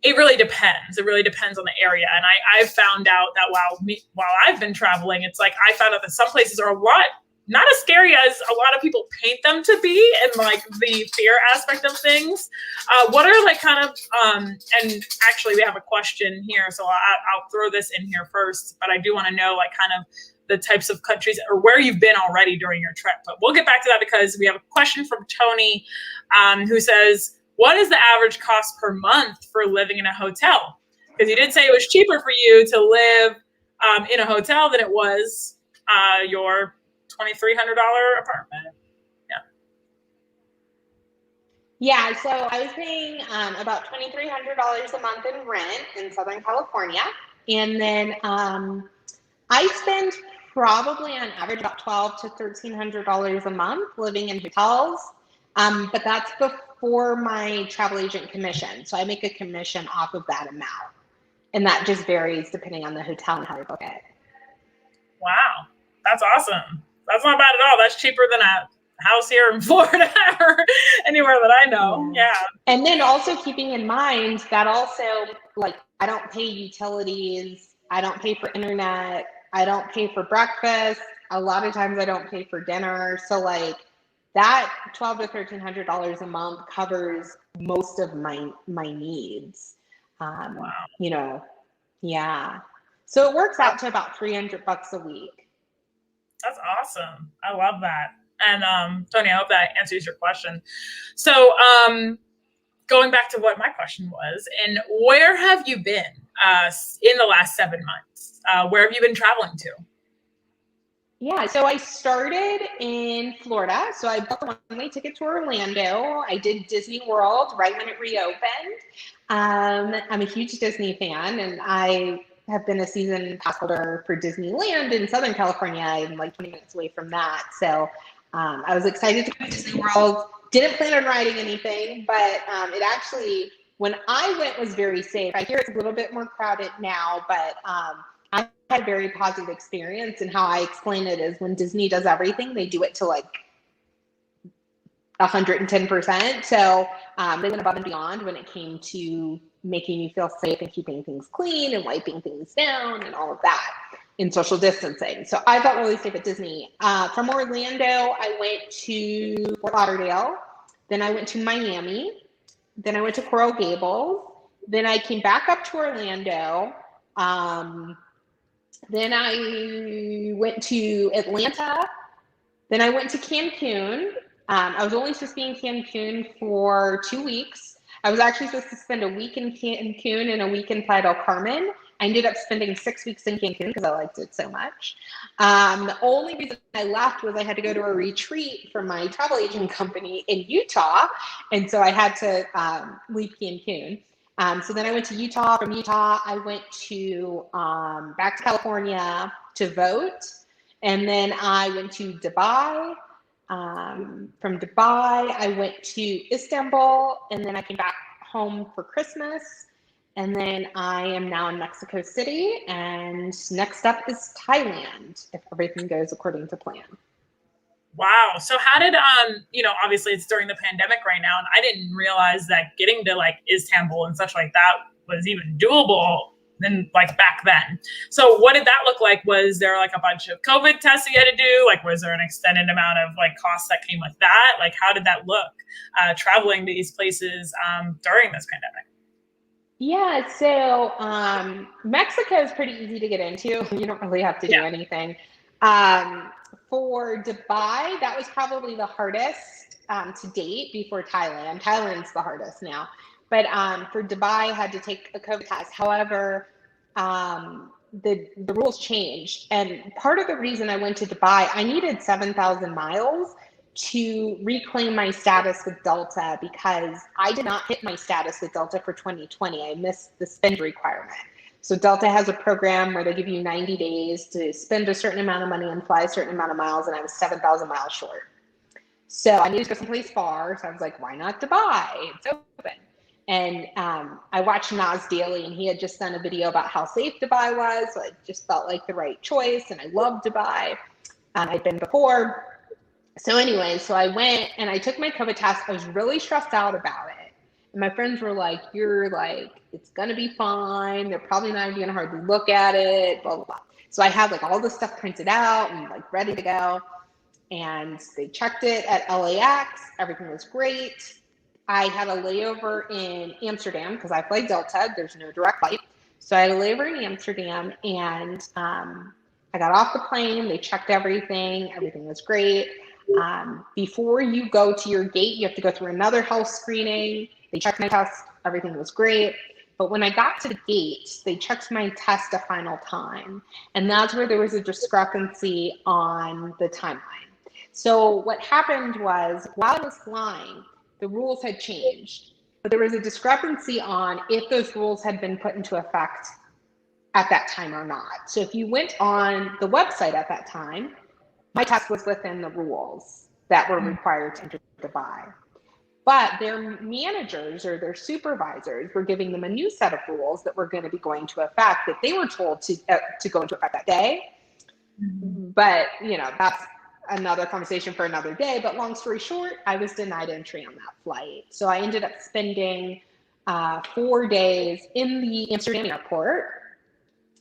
it really depends. It really depends on the area. And I've found out that while I've been traveling, it's like, I found out that some places are a lot, not as scary as a lot of people paint them to be, and like the fear aspect of things. What are like kind of, and actually we have a question here, so I'll throw this in here first, but I do want to know like kind of the types of countries or where you've been already during your trip. But we'll get back to that because we have a question from Tony, who says, what is the average cost per month for living in a hotel? Because you did say it was cheaper for you to live in a hotel than it was your $2,300 apartment. Yeah, so I was paying about $2,300 a month in rent in Southern California. And then I spend probably on average about $1,200 to $1,300 a month living in hotels. But that's before my travel agent commission. So I make a commission off of that amount. And that just varies depending on the hotel and how you book it. Wow, that's awesome. That's not bad at all. That's cheaper than a house here in Florida or anywhere that I know. Yeah. And then also keeping in mind that also, like, I don't pay utilities. I don't pay for internet. I don't pay for breakfast. A lot of times I don't pay for dinner. So like that $1,200 to $1,300 a month covers most of my needs. Wow. You know, yeah. So it works out to about $300 a week. That's awesome. I love that. And Tony, I hope that answers your question. So going back to what my question was, and where have you been in the last 7 months? Where have you been traveling to? Yeah, so I started in Florida. So I booked a one-way ticket to Orlando. I did Disney World right when it reopened. I'm a huge Disney fan, and I have been a season pass holder for Disneyland in Southern California. I'm like 20 minutes away from that. So I was excited to go to Disney World. Didn't plan on riding anything, but it actually, when I went, was very safe. I hear it's a little bit more crowded now, but I had a very positive experience. And how I explain it is when Disney does everything, they do it to like 110%. So they went above and beyond when it came to making you feel safe and keeping things clean and wiping things down and all of that in social distancing. So I felt really safe at Disney. From Orlando, I went to Fort Lauderdale. Then I went to Miami. Then I went to Coral Gables. Then I came back up to Orlando. Then I went to Atlanta. Then I went to Cancun. I was only supposed to be in Cancun for 2 weeks. I was actually supposed to spend a week in Cancun and a week in Playa del Carmen. I ended up spending 6 weeks in Cancun because I liked it so much. The only reason I left was I had to go to a retreat for my travel agent company in Utah. And so I had to leave Cancun. So then I went to Utah. From Utah, I went to back to California to vote. And then I went to Dubai. From Dubai, I went to Istanbul, and then I came back home for Christmas. And then I am now in Mexico City, and next up is Thailand, if everything goes according to plan. Wow. So how did, obviously it's during the pandemic right now, and I didn't realize that getting to like Istanbul and such like that was even doable than like back then. So what did that look like? Was there like a bunch of COVID tests you had to do? Like, was there an extended amount of like costs that came with that? Like, how did that look traveling to these places during this pandemic? Yeah, so Mexico is pretty easy to get into. You don't really have to do anything. For Dubai, that was probably the hardest to date before Thailand. Thailand's the hardest now. But for Dubai, I had to take a COVID test. However, the rules changed. And part of the reason I went to Dubai, I needed 7,000 miles to reclaim my status with Delta because I did not hit my status with Delta for 2020. I missed the spend requirement. So Delta has a program where they give you 90 days to spend a certain amount of money and fly a certain amount of miles, and I was 7,000 miles short. So I needed to go someplace far, so I was like, why not Dubai? It's open. And I watched Nas Daily, and he had just done a video about how safe Dubai was, so it just felt like the right choice, and I love Dubai. I'd been before. So anyway, so I went and I took my COVID test. I was really stressed out about it. And my friends were like, you're like, it's going to be fine. They're probably not even going to hardly look at it, blah, blah, blah. So I had like all this stuff printed out and like ready to go. And they checked it at LAX. Everything was great. I had a layover in Amsterdam because I fly Delta. There's no direct flight. So I had a layover in Amsterdam, and I got off the plane. They checked everything. Everything was great. Before you go to your gate, you have to go through another health screening. They checked my test. Everything was great. But when I got to the gate, they checked my test a final time. And that's where there was a discrepancy on the timeline. So what happened was, while I was flying, the rules had changed. But there was a discrepancy on if those rules had been put into effect at that time or not. So if you went on the website at that time, my test was within the rules that were required to enter Dubai. But their managers or their supervisors were giving them a new set of rules that were going to be going to effect that they were told to go into effect that day. But, that's another conversation for another day. But long story short, I was denied entry on that flight. So I ended up spending 4 days in the Amsterdam airport.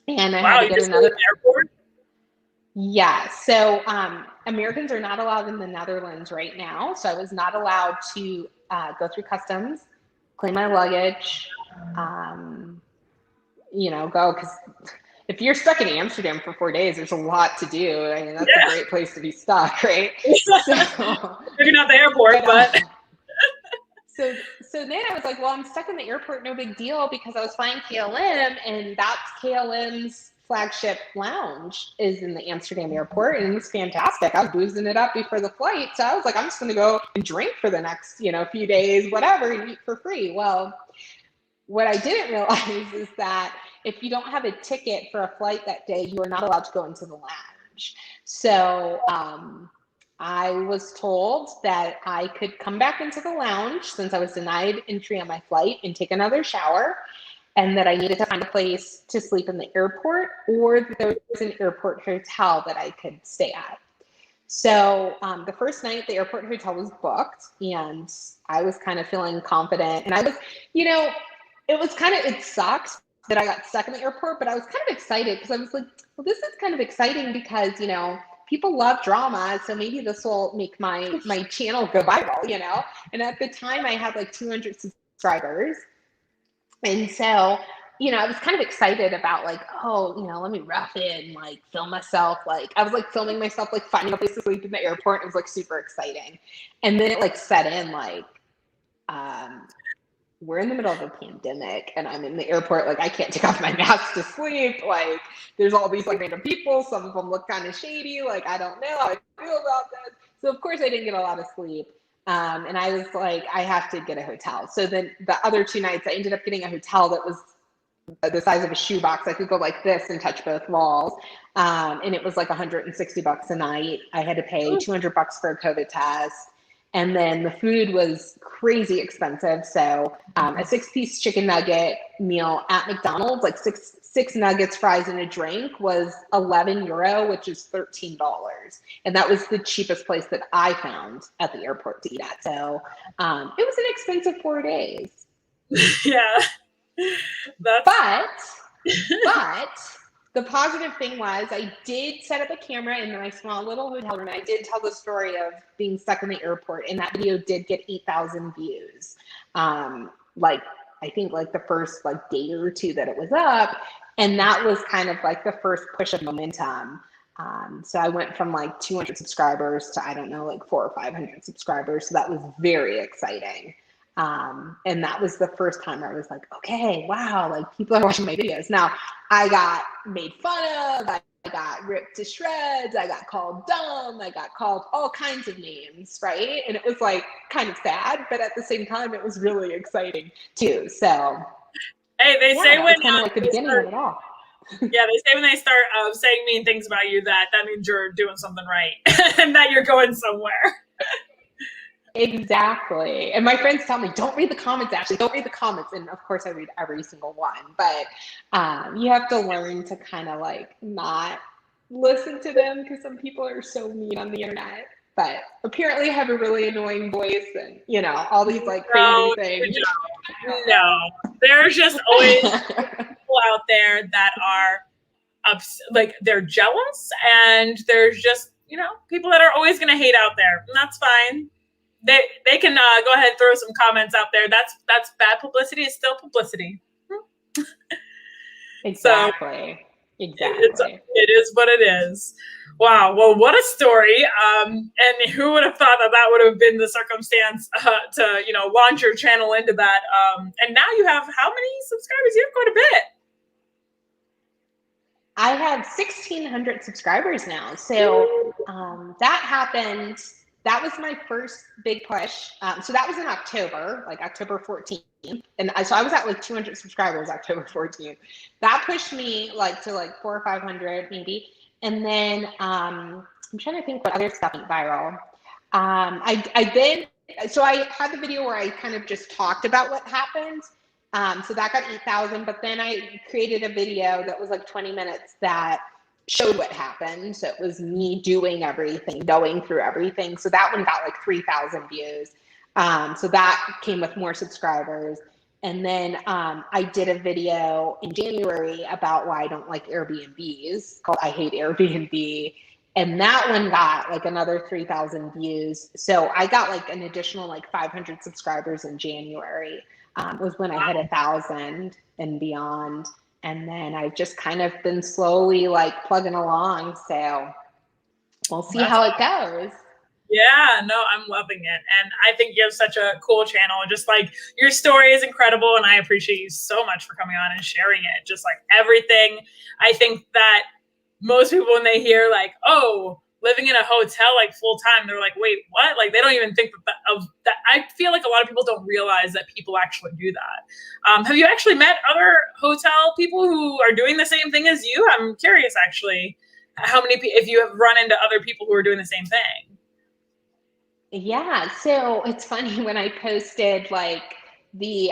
And I had to get another airport. Yeah, so Americans are not allowed in the Netherlands right now. So I was not allowed to go through customs, claim my luggage, go, because if you're stuck in Amsterdam for 4 days, there's a lot to do. I mean, that's a great place to be stuck, right? Maybe not the airport, but. So then I was like, well, I'm stuck in the airport, no big deal, because I was flying KLM, and that's KLM's flagship lounge is in the Amsterdam airport, and it was fantastic. I was boozing it up before the flight, so I was like, I'm just going to go and drink for the next, few days, whatever, and eat for free. Well, what I didn't realize is that if you don't have a ticket for a flight that day, you are not allowed to go into the lounge. So I was told that I could come back into the lounge since I was denied entry on my flight and take another shower, and that I needed to find a place to sleep in the airport, or that there was an airport hotel that I could stay at. So the first night, the airport hotel was booked, and I was kind of feeling confident. And I was, you know, it sucks that I got stuck in the airport, but I was kind of excited because I was like, well, this is kind of exciting because, people love drama. So maybe this will make my channel go viral, And at the time I had like 200 subscribers. And so, I was kind of excited about like, oh, let me rough it and like film myself. Like I was like filming myself, like finding a place to sleep in the airport. It was like super exciting. And then it like set in like, we're in the middle of a pandemic and I'm in the airport. Like I can't take off my mask to sleep. Like there's all these like random people. Some of them look kind of shady. Like, I don't know how I feel about this. So of course I didn't get a lot of sleep. And I was like, I have to get a hotel. So then the other 2 nights I ended up getting a hotel that was the size of a shoebox. I could go like this and touch both walls. And it was like $160 a night. I had to pay $200 for a COVID test. And then the food was crazy expensive. So a 6-piece chicken nugget meal at McDonald's, like six nuggets, fries, and a drink was €11, which is $13. And that was the cheapest place that I found at the airport to eat at. So it was an expensive 4 days. Yeah. But the positive thing was I did set up a camera in my small little hotel room. I did tell the story of being stuck in the airport, and that video did get 8,000 views. Like I think like the first like day or 2 that it was up, and that was kind of like the first push of momentum. So I went from like 200 subscribers to, I don't know, like 400 or 500 subscribers. So that was very exciting. And that was the first time I was like, okay, wow, like people are watching my videos. Now I got made fun of, I got ripped to shreds, I got called dumb, I got called all kinds of names, right? And it was like kind of sad, but at the same time, it was really exciting too. So hey, they say when kind of like the beginning of it all. Yeah, they say when they start saying mean things about you, that means you're doing something right and that you're going somewhere. Exactly. And my friends tell me, don't read the comments, Ashley, don't read the comments. And of course I read every single one, but you have to learn to kind of like not listen to them because some people are so mean on the internet. But apparently I have a really annoying voice and, all these like crazy things. No, there's just always people out there that are like they're jealous, and there's just, people that are always going to hate out there, and that's fine. They can go ahead and throw some comments out there. That's bad publicity. It's still publicity. Exactly. So, exactly. It is what it is. Wow. Well, what a story. And who would have thought that would have been the circumstance to, launch your channel into that. And now you have how many subscribers? You have quite a bit. I have 1,600 subscribers now. So that happened. That was my first big push. So that was in October, like October 14th. And so I was at like 200 subscribers October 14th. That pushed me like to like 400 or 500 maybe. And then I'm trying to think what other stuff went viral. So I had the video where I kind of just talked about what happened. So that got 8,000, but then I created a video that was like 20 minutes that showed what happened. So it was me doing everything, going through everything. So that one got like 3,000 views. So that came with more subscribers. And then I did a video in January about why I don't like Airbnbs, called I Hate Airbnb. And that one got like another 3,000 views. So I got like an additional like 500 subscribers in January. Was when I hit 1,000 and beyond. And then I've just kind of been slowly like plugging along. So we'll see how it goes. Yeah, no, I'm loving it. And I think you have such a cool channel. Just like your story is incredible. And I appreciate you so much for coming on and sharing it. Just like everything. I think that most people, when they hear like, oh, living in a hotel like full time, they're like, wait, what? Like they don't even think of that. I feel like a lot of people don't realize that people actually do that. Have you actually met other hotel people who are doing the same thing as you? I'm curious actually, how many if you have run into other people who are doing the same thing. Yeah, so it's funny when I posted like the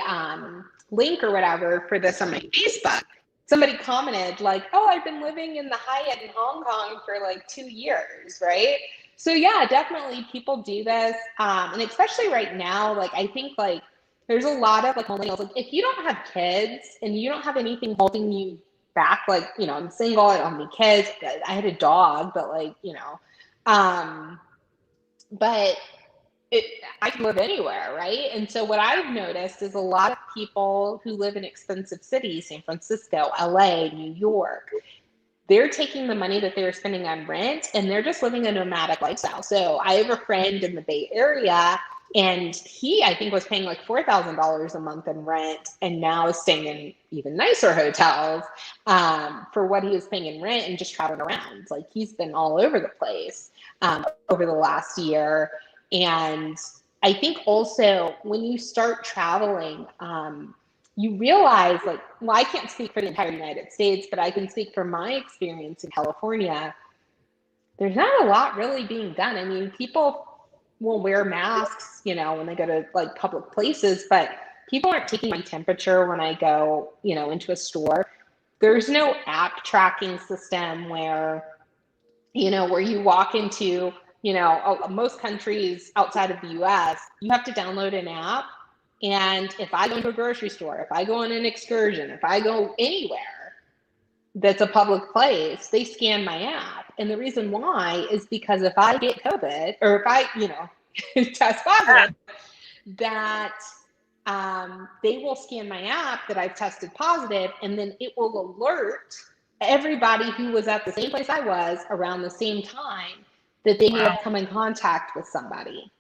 link or whatever for this on my Facebook, somebody commented like, oh, I've been living in the Hyatt in Hong Kong for like 2 years, right? So yeah, definitely people do this. And especially right now, like I think like there's a lot of like millennials, like if you don't have kids and you don't have anything holding you back, like, you know, I'm single, I don't have any kids, I had a dog, but like, you know, but I can live anywhere, right? And so what I've noticed is a lot of people who live in expensive cities, San Francisco, LA, New York, they're taking the money that they're spending on rent and they're just living a nomadic lifestyle. So I have a friend in the Bay Area and he, I think, was paying like $4,000 a month in rent and now is staying in even nicer hotels for what he was paying in rent and just traveling around. Like he's been all over the place over the last year. And I think also when you start traveling, you realize like, well, I can't speak for the entire United States, but I can speak from my experience in California. There's not a lot really being done. I mean, people will wear masks, you know, when they go to like public places, but people aren't taking my temperature when I go, you know, into a store. There's no app tracking system where, you know, where you walk into, you know, most countries outside of the US, you have to download an app. And if I go into a grocery store, if I go on an excursion, if I go anywhere that's a public place, they scan my app. And the reason why is because if I get COVID or if I, you know, test positive, that they will scan my app that I've tested positive, and then it will alert everybody who was at the same place I was around the same time that they may have come in contact with somebody.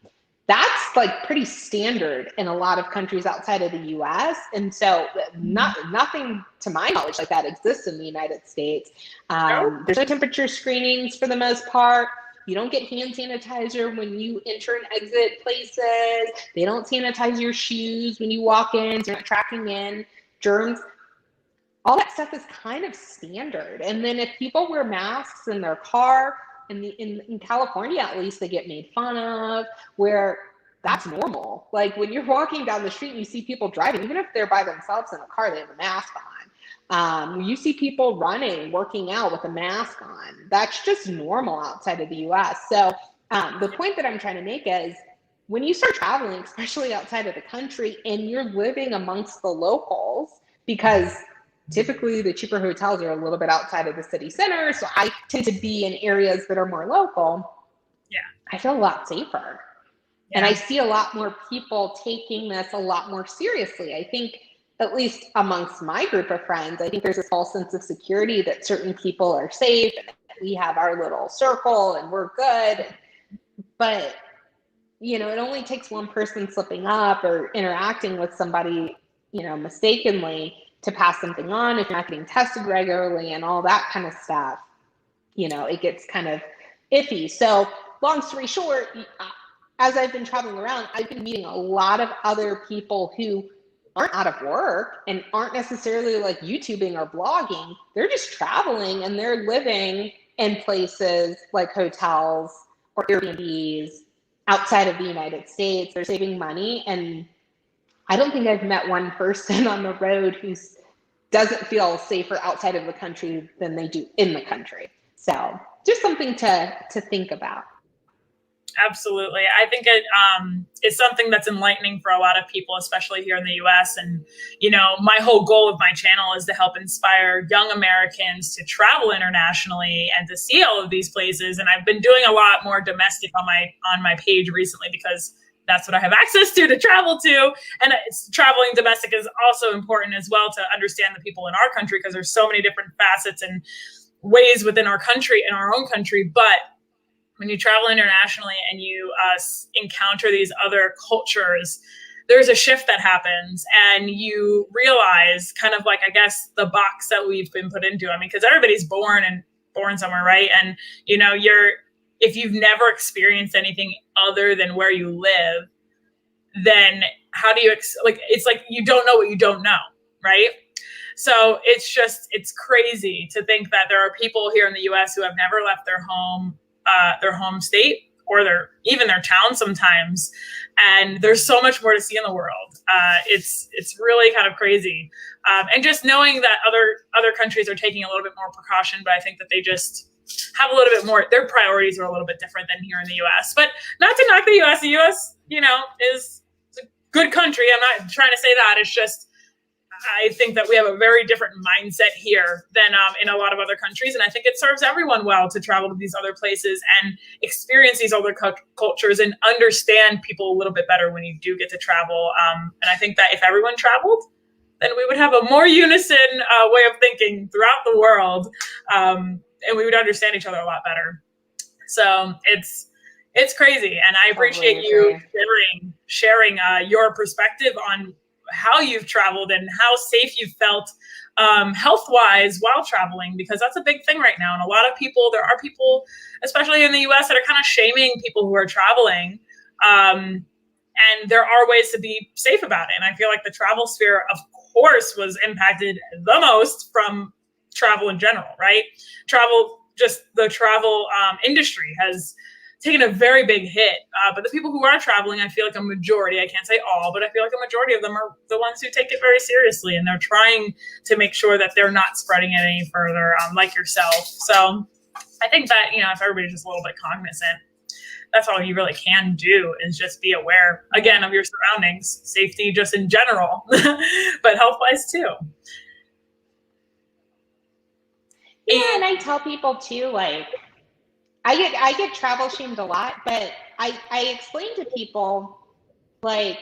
That's like pretty standard in a lot of countries outside of the US. And so nothing to my knowledge like that exists in the United States. There's no temperature screenings for the most part. You don't get hand sanitizer when you enter and exit places. They don't sanitize your shoes when you walk in. So you're not tracking in germs. All that stuff is kind of standard. And then if people wear masks in their car, in California, at least, they get made fun of, where that's normal. Like when you're walking down the street and you see people driving, even if they're by themselves in a car, they have a mask on. You see people running, working out with a mask on. That's just normal outside of the US. So the point that I'm trying to make is when you start traveling, especially outside of the country, and you're living amongst the locals, because typically the cheaper hotels are a little bit outside of the city center. So I tend to be in areas that are more local. Yeah. I feel a lot safer. Yeah. And I see a lot more people taking this a lot more seriously. I think, at least amongst my group of friends, I think there's a false sense of security that certain people are safe and we have our little circle and we're good. But, you know, it only takes one person slipping up or interacting with somebody, you know, mistakenly to pass something on. If you're not getting tested regularly and all that kind of stuff, you know, it gets kind of iffy. So long story short, as I've been traveling around, I've been meeting a lot of other people who aren't out of work and aren't necessarily like YouTubing or blogging. They're just traveling and they're living in places like hotels or Airbnbs outside of the United States. They're saving money. And I don't think I've met one person on the road who doesn't feel safer outside of the country than they do in the country. So just something to think about. Absolutely. I think it's something that's enlightening for a lot of people, especially here in the US. And, you know, my whole goal of my channel is to help inspire young Americans to travel internationally and to see all of these places. And I've been doing a lot more domestic on my page recently because that's what I have access to travel to. And traveling domestic is also important as well to understand the people in our country, because there's so many different facets and ways within our country, in our own country. But when you travel internationally and you encounter these other cultures, there's a shift that happens and you realize kind of like, I guess, the box that we've been put into. I mean, because everybody's born somewhere, right? And, you know, if you've never experienced anything other than where you live, then how do you, it's like you don't know what you don't know, right? So it's crazy to think that there are people here in the US who have never left their home state or even their town sometimes. And there's so much more to see in the world. It's really kind of crazy. And just knowing that other countries are taking a little bit more precaution, but I think that they just have a little bit more, their priorities are a little bit different than here in the US. But not to knock the US. The US, is a good country. I'm not trying to say that. It's just, I think that we have a very different mindset here than in a lot of other countries. And I think it serves everyone well to travel to these other places and experience these other cultures and understand people a little bit better when you do get to travel. And I think that if everyone traveled, then we would have a more unison way of thinking throughout the world. And we would understand each other a lot better. So it's crazy. And I appreciate you sharing your perspective on how you've traveled and how safe you've felt health-wise while traveling, because that's a big thing right now. And a lot of people, there are people, especially in the US, that are kind of shaming people who are traveling. And there are ways to be safe about it. And I feel like the travel sphere, of course, was impacted the most from travel in general, right? The travel industry has taken a very big hit. But the people who are traveling, I feel like a majority, I can't say all, but I feel like a majority of them are the ones who take it very seriously. And they're trying to make sure that they're not spreading it any further, like yourself. So I think that, if everybody's just a little bit cognizant, that's all you really can do is just be aware, again, of your surroundings, safety just in general, but health-wise too. Yeah, and I tell people too, like, I get travel shamed a lot, but I explain to people, like,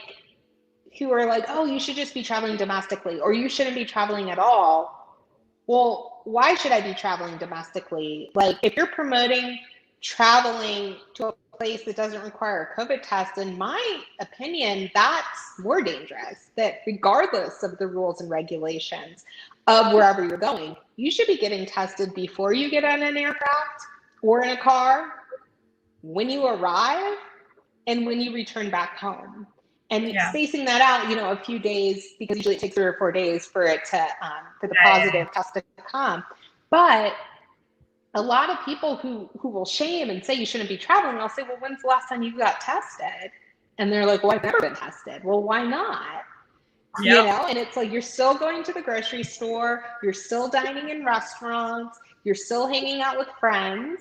who are like, oh, you should just be traveling domestically, or you shouldn't be traveling at all. Well, why should I be traveling domestically? Like, if you're promoting traveling to a place that doesn't require a COVID test, in my opinion, that's more dangerous. That regardless of the rules and regulations of wherever you're going, you should be getting tested before you get on an aircraft or in a car, when you arrive, and when you return back home. And spacing that out, a few days, because usually it takes 3 or 4 days for it to, for the positive test to come. But a lot of people who will shame and say you shouldn't be traveling, I'll say, well, when's the last time you got tested? And they're like, well, I've never been tested. Well, why not? And it's like, you're still going to the grocery store, you're still dining in restaurants, you're still hanging out with friends.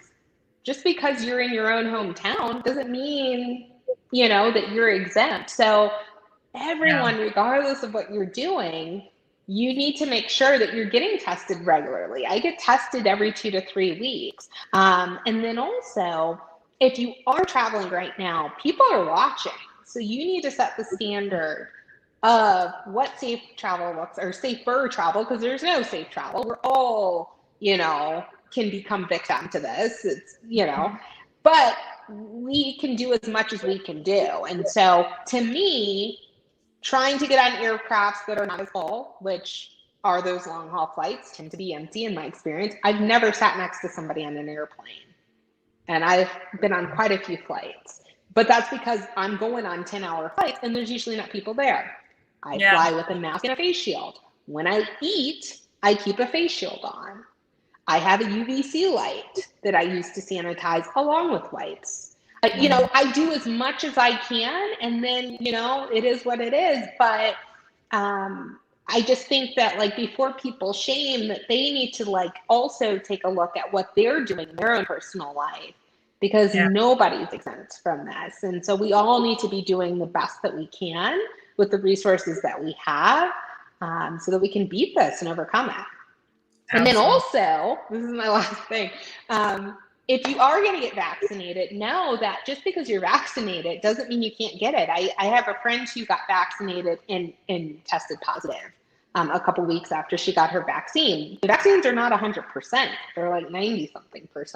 Just because you're in your own hometown doesn't mean, that you're exempt. So everyone, regardless of what you're doing, you need to make sure that you're getting tested regularly. I get tested every 2 to 3 weeks. And then also, if you are traveling right now, people are watching. So you need to set the standard of what safe travel looks, or safer travel, because there's no safe travel. We're all, can become victim to this. It's, but we can do as much as we can do. And so to me, trying to get on aircrafts that are not as full, which are those long haul flights, tend to be empty in my experience. I've never sat next to somebody on an airplane, and I've been on quite a few flights, but that's because I'm going on 10-hour flights and there's usually not people there. I fly with a mask and a face shield. When I eat, I keep a face shield on. I have a UVC light that I use to sanitize along with wipes. I do as much as I can, and then, it is what it is. But I just think that, like, before people shame, that they need to, like, also take a look at what they're doing in their own personal life, because nobody's exempt from this. And so we all need to be doing the best that we can with the resources that we have, so that we can beat this and overcome it. And then also, this is my last thing, if you are going to get vaccinated, know that just because you're vaccinated doesn't mean you can't get it. I have a friend who got vaccinated and tested positive a couple weeks after she got her vaccine. The vaccines are not 100%. They're like 90-something%.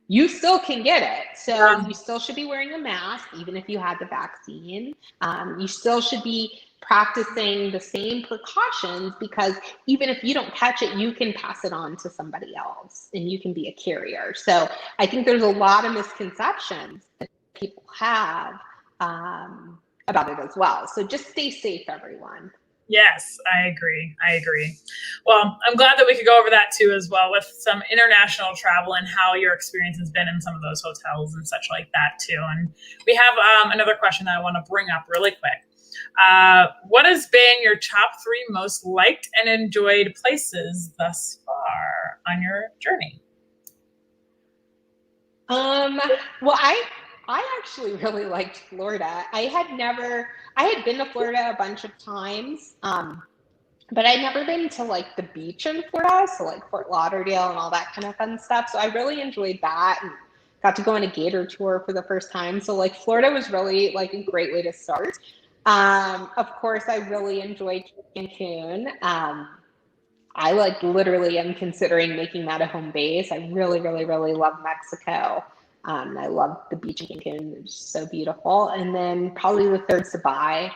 You still can get it. So you still should be wearing a mask, even if you had the vaccine. You still should be practicing the same precautions, because even if you don't catch it, you can pass it on to somebody else and you can be a carrier. So I think there's a lot of misconceptions that people have about it as well. So just stay safe, everyone. Yes, I agree. Well, I'm glad that we could go over that too as well, with some international travel and how your experience has been in some of those hotels and such like that too. And we have another question that I want to bring up really quick. What has been your top 3 most liked and enjoyed places thus far on your journey? Well, I actually really liked Florida. I had been to Florida a bunch of times, but I'd never been to like the beach in Florida, so like Fort Lauderdale and all that kind of fun stuff. So I really enjoyed that and got to go on a gator tour for the first time. So like Florida was really like a great way to start. Of course, I really enjoyed Cancun. I like literally am considering making that a home base. I really, really, really love Mexico. I love the beach in Cancun. It's so beautiful. And then probably the third Dubai.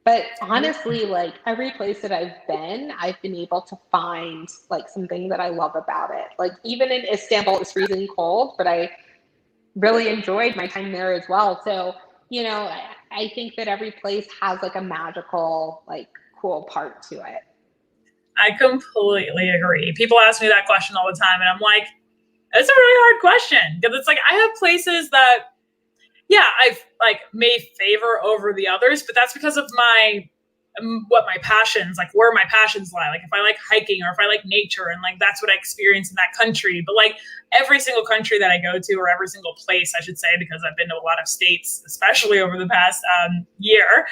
But honestly, like every place that I've been able to find like something that I love about it. Like even in Istanbul, it was freezing cold, but I really enjoyed my time there as well. So, I think that every place has like a magical, like cool part to it. I completely agree. People ask me that question all the time, and I'm like, it's a really hard question because it's like I have places that, yeah, I've like may favor over the others, but that's because of what my passions, like where my passions lie. Like if I like hiking or if I like nature, and like that's what I experience in that country. But like every single country that I go to, or every single place, I should say, because I've been to a lot of states, especially over the past year.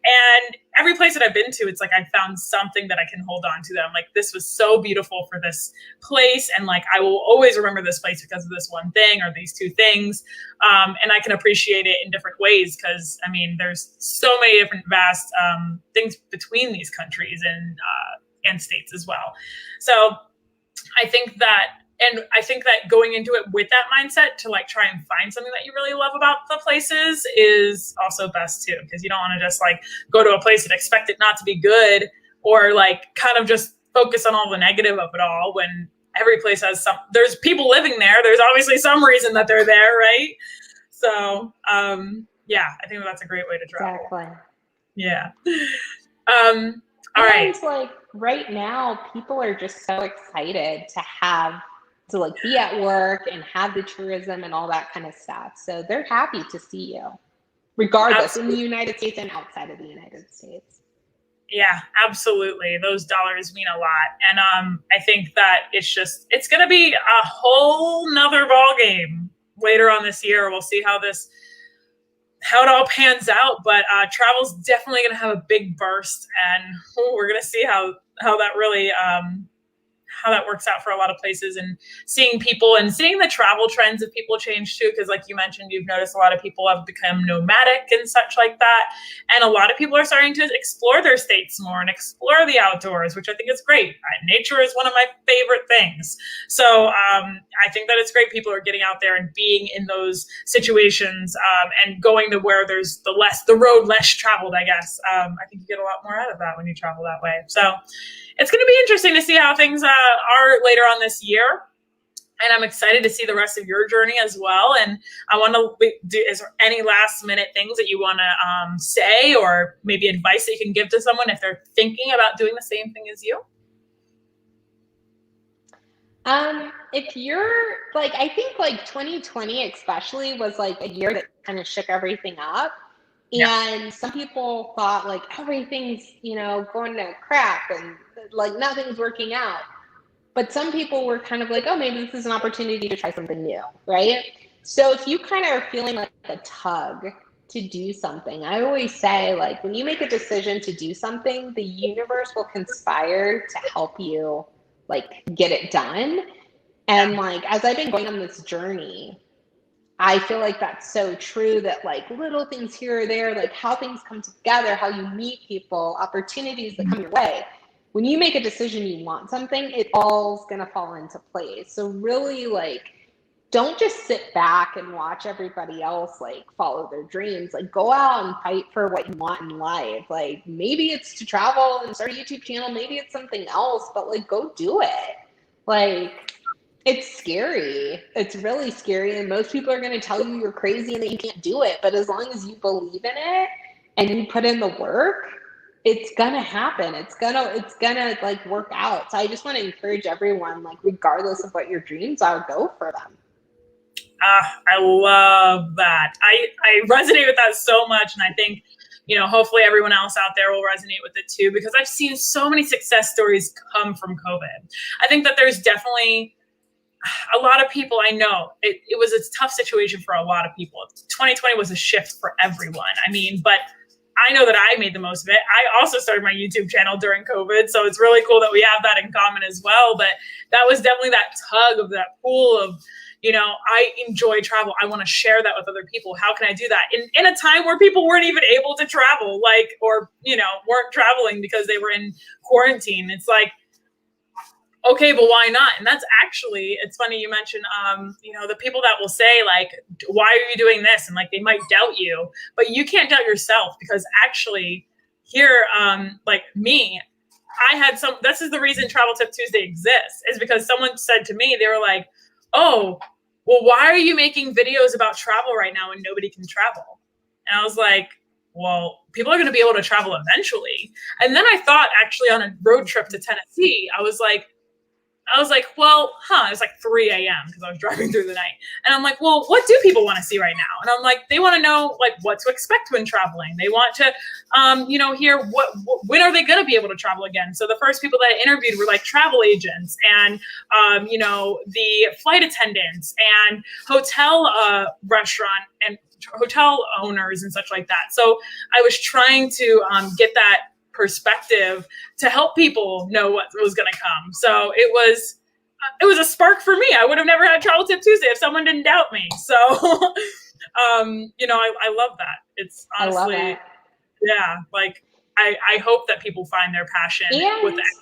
And every place that I've been to, it's like I found something that I can hold on to. That I'm like, this was so beautiful for this place, and like I will always remember this place because of this one thing or these two things, and I can appreciate it in different ways because I mean, there's so many different vast things between these countries and states as well. So I think that. And I think that going into it with that mindset to like try and find something that you really love about the places is also best too, because you don't want to just like go to a place and expect it not to be good, or like kind of just focus on all the negative of it all when every place has there's people living there. There's obviously some reason that they're there, right? So yeah, I think that's a great way to travel. Exactly. Yeah. All And right. like right now, people are just so excited to like be at work and have the tourism and all that kind of stuff. So they're happy to see you, regardless in the Absolutely. United States and outside of the United States. Yeah, absolutely. Those dollars mean a lot. And I think that it's gonna be a whole nother ball game later on this year. We'll see how it all pans out. But travel's definitely gonna have a big burst, and we're gonna see how that really how that works out for a lot of places, and seeing people and seeing the travel trends of people change too. Because like you mentioned, you've noticed a lot of people have become nomadic and such like that. And a lot of people are starting to explore their states more and explore the outdoors, which I think is great. Nature is one of my favorite things. So I think that it's great people are getting out there and being in those situations, and going to where there's the road less traveled, I guess. I think you get a lot more out of that when you travel that way. So it's going to be interesting to see how things are later on this year. And I'm excited to see the rest of your journey as well. And I want to is there any last minute things that you want to say, or maybe advice that you can give to someone if they're thinking about doing the same thing as you? If you're like, I think like 2020 especially was like a year that kind of shook everything up. Yeah. And some people thought like everything's, going to crap and like nothing's working out. But some people were kind of like, oh, maybe this is an opportunity to try something new, right? So if you kind of are feeling like a tug to do something, I always say, like, when you make a decision to do something, the universe will conspire to help you, like, get it done. And, like, as I've been going on this journey, I feel like that's so true that, like, little things here or there, like how things come together, how you meet people, opportunities that come your way. When you make a decision, you want something, it all's going to fall into place. So really, like, don't just sit back and watch everybody else like follow their dreams. Like, go out and fight for what you want in life. Like, maybe it's to travel and start a YouTube channel, maybe it's something else, but like, go do it. Like, it's scary. It's really scary. And most people are going to tell you you're crazy and that you can't do it. But as long as you believe in it and you put in the work, it's going to happen. It's going to like work out. So I just want to encourage everyone, like, regardless of what your dreams are, go for them. I love that. I resonate with that so much. And I think, hopefully everyone else out there will resonate with it too, because I've seen so many success stories come from COVID. I think that there's definitely a lot of people, I know it was a tough situation for a lot of people. 2020 was a shift for everyone. I mean, but I know that I made the most of it. I also started my YouTube channel during COVID. So it's really cool that we have that in common as well. But that was definitely that tug of that pool of, I enjoy travel. I want to share that with other people. How can I do that? In a time where people weren't even able to travel, or weren't traveling because they were in quarantine. It's like, okay, but why not? And that's actually, it's funny you mentioned, the people that will say like, why are you doing this? And like, they might doubt you, but you can't doubt yourself, because actually here, like me, this is the reason Travel Tip Tuesday exists, is because someone said to me, they were like, oh, well, why are you making videos about travel right now when nobody can travel? And I was like, well, people are going to be able to travel eventually. And then I thought, actually, on a road trip to Tennessee, I was like, well, it was like 3 a.m. because I was driving through the night. And I'm like, well, what do people want to see right now? And I'm like, they want to know like what to expect when traveling. They want to, hear when are they going to be able to travel again? So the first people that I interviewed were like travel agents and, the flight attendants and hotel restaurant and hotel owners and such like that. So I was trying to get that perspective to help people know what was going to come. So it was a spark for me. I would have never had Travel Tip Tuesday if someone didn't doubt me. So, I love that. It's honestly, yeah, like I hope that people find their passion with that.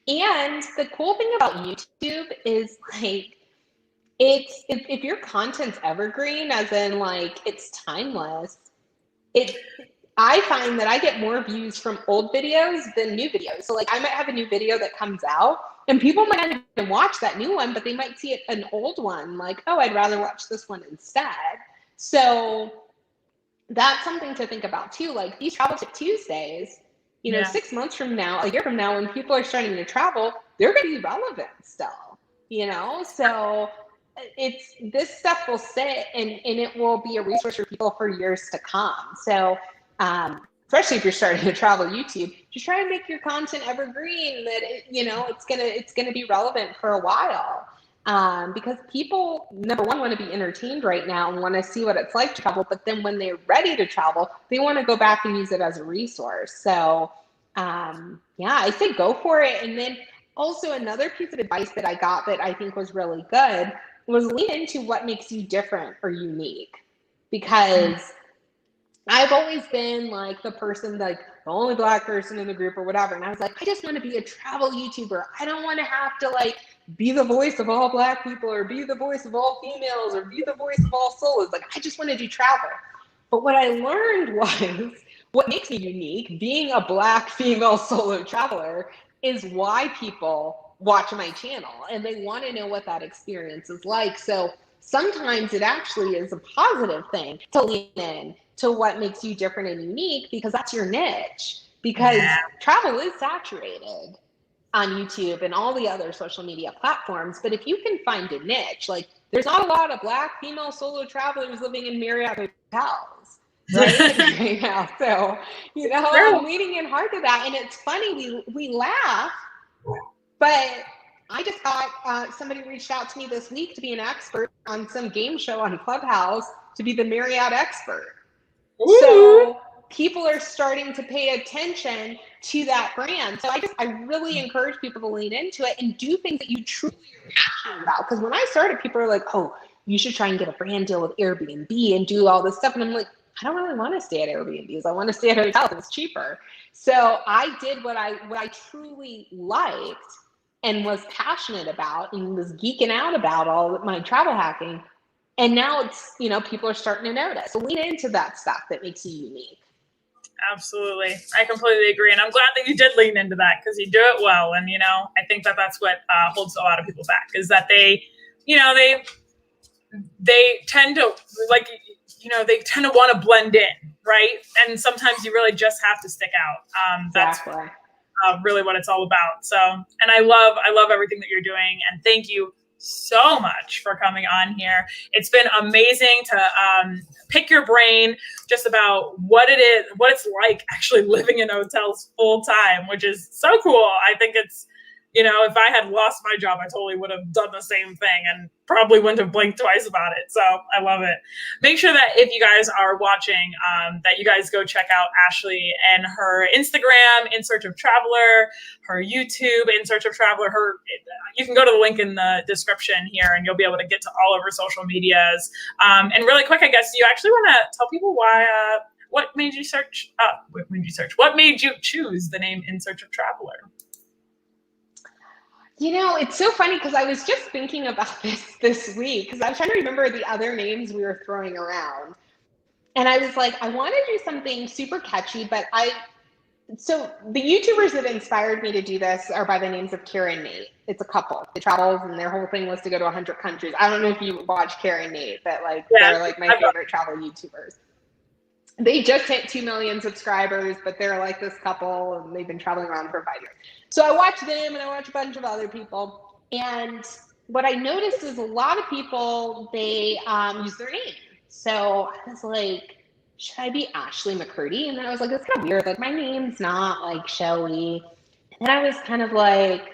And the cool thing about YouTube is like, if your content's evergreen, as in like it's timeless, I find that I get more views from old videos than new videos. So like I might have a new video that comes out and people might not even watch that new one, but they might see an old one like, oh, I'd rather watch this one instead. So that's something to think about too. Like these Travel Tip Tuesdays, 6 months from now, a year from now, when people are starting to travel, they're going to be relevant still, So this stuff will sit and it will be a resource for people for years to come. So especially if you're starting to travel YouTube, just try and make your content evergreen, that it's gonna be relevant for a while. Because people, number one, want to be entertained right now and want to see what it's like to travel, but then when they're ready to travel, they want to go back and use it as a resource. So I say go for it. And then also another piece of advice that I got that I think was really good was lean into what makes you different or unique. Because I've always been like the person, like the only Black person in the group or whatever. And I was like, I just want to be a travel YouTuber. I don't want to have to like be the voice of all Black people or be the voice of all females or be the voice of all solos. Like, I just want to do travel. But what I learned was what makes me unique, being a Black female solo traveler, is why people watch my channel and they want to know what that experience is like. So sometimes it actually is a positive thing to lean in to what makes you different and unique, because that's your niche. Because travel is saturated on YouTube and all the other social media platforms. But if you can find a niche, like there's not a lot of Black female solo travelers living in Marriott hotels, right? So, I'm leaning in hard to that. And it's funny, we laugh, but I just got somebody reached out to me this week to be an expert on some game show on Clubhouse, to be the Marriott expert. Ooh. So people are starting to pay attention to that brand. So I really encourage people to lean into it and do things that you truly are passionate about. Because when I started, people are like, oh, you should try and get a brand deal with Airbnb and do all this stuff. And I'm like, I don't really want to stay at Airbnbs. I want to stay at hotels. It's cheaper. So I did what I truly liked and was passionate about and was geeking out about all of my travel hacking. And now it's, people are starting to notice. So lean into that stuff that makes you unique. Absolutely. I completely agree. And I'm glad that you did lean into that, because you do it well. And, I think that that's what holds a lot of people back, is that they tend to they tend to want to blend in. Right. And sometimes you really just have to stick out. That's really what it's all about. So, and I love everything that you're doing. And thank you so much for coming on here. It's been amazing to pick your brain just about what it's like actually living in hotels full time, which is so cool. I think it's You know, if I had lost my job, I totally would have done the same thing and probably wouldn't have blinked twice about it. So I love it. Make sure that if you guys are watching, that you guys go check out Ashley and her Instagram, In Search of Traveler, her YouTube, In Search of Traveler. You can go to the link in the description here and you'll be able to get to all of her social medias. And really quick, I guess, do you actually want to tell people why, what made you what made you choose the name In Search of Traveler? You know, it's so funny because I was just thinking about this week because I was trying to remember the other names we were throwing around. And I was like, I want to do something super catchy, but so the YouTubers that inspired me to do this are by the names of Kara and Nate. It's a couple. They traveled and their whole thing was to go to 100 countries. I don't know if you watch Kara and Nate, but they're like my favorite travel YouTubers. They just hit 2 million subscribers, but they're like this couple and they've been traveling around for 5 years. So I watch them and I watch a bunch of other people. And what I noticed is a lot of people, they use their name. So I was like, should I be Ashley McCurdy? And then I was like, it's kind of weird. Like my name's not like showy. And then I was kind of like,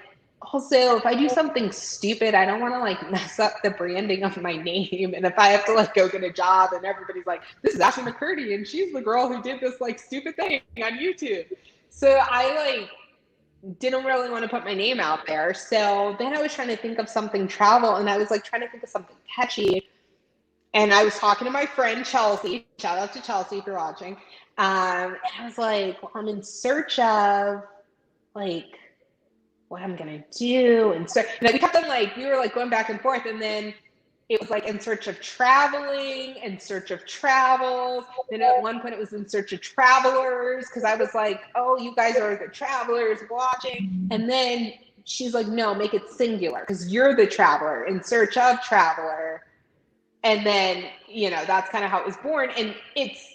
also, if I do something stupid, I don't want to like mess up the branding of my name. And if I have to like go get a job and everybody's like, this is Ashley McCurdy and she's the girl who did this like stupid thing on YouTube. So I like didn't really want to put my name out there. So then I was trying to think of something travel and I was like trying to think of something catchy. And I was talking to my friend Chelsea, shout out to Chelsea if you're watching. And I was like, well, I'm in search of like what I'm gonna do. And so we kept on like, we were like going back and forth. And then it was like in search of traveling, in search of travels. Then at one point it was in search of travelers. Cause I was like, oh, you guys are the travelers watching. And then she's like, no, make it singular. Cause you're the traveler in search of traveler. And then, you know, that's kind of how it was born. And it's,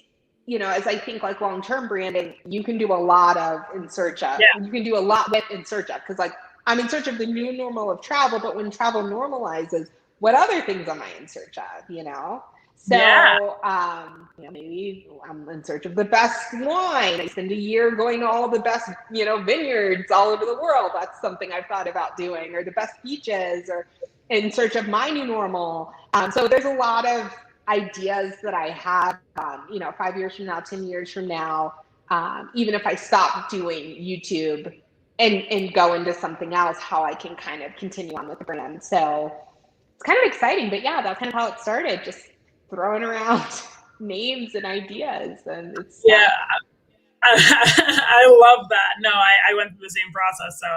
you know, as I think like long-term branding, you can do a lot of in search of, you can do a lot with in search of, because like I'm in search of the new normal of travel, but when travel normalizes, what other things am I in search of, you know? So, you know, maybe I'm in search of the best wine. I spend a year going to all the best, you know, vineyards all over the world. That's something I've thought about doing, or the best beaches, or in search of my new normal. So there's a lot of ideas that I have, you know, 5 years from now, 10 years from now, even if I stop doing YouTube and go into something else, how I can kind of continue on with the brand. So it's kind of exciting, but yeah, that's kind of how it started, just throwing around names and ideas. And it's I love that. No, I went through the same process. So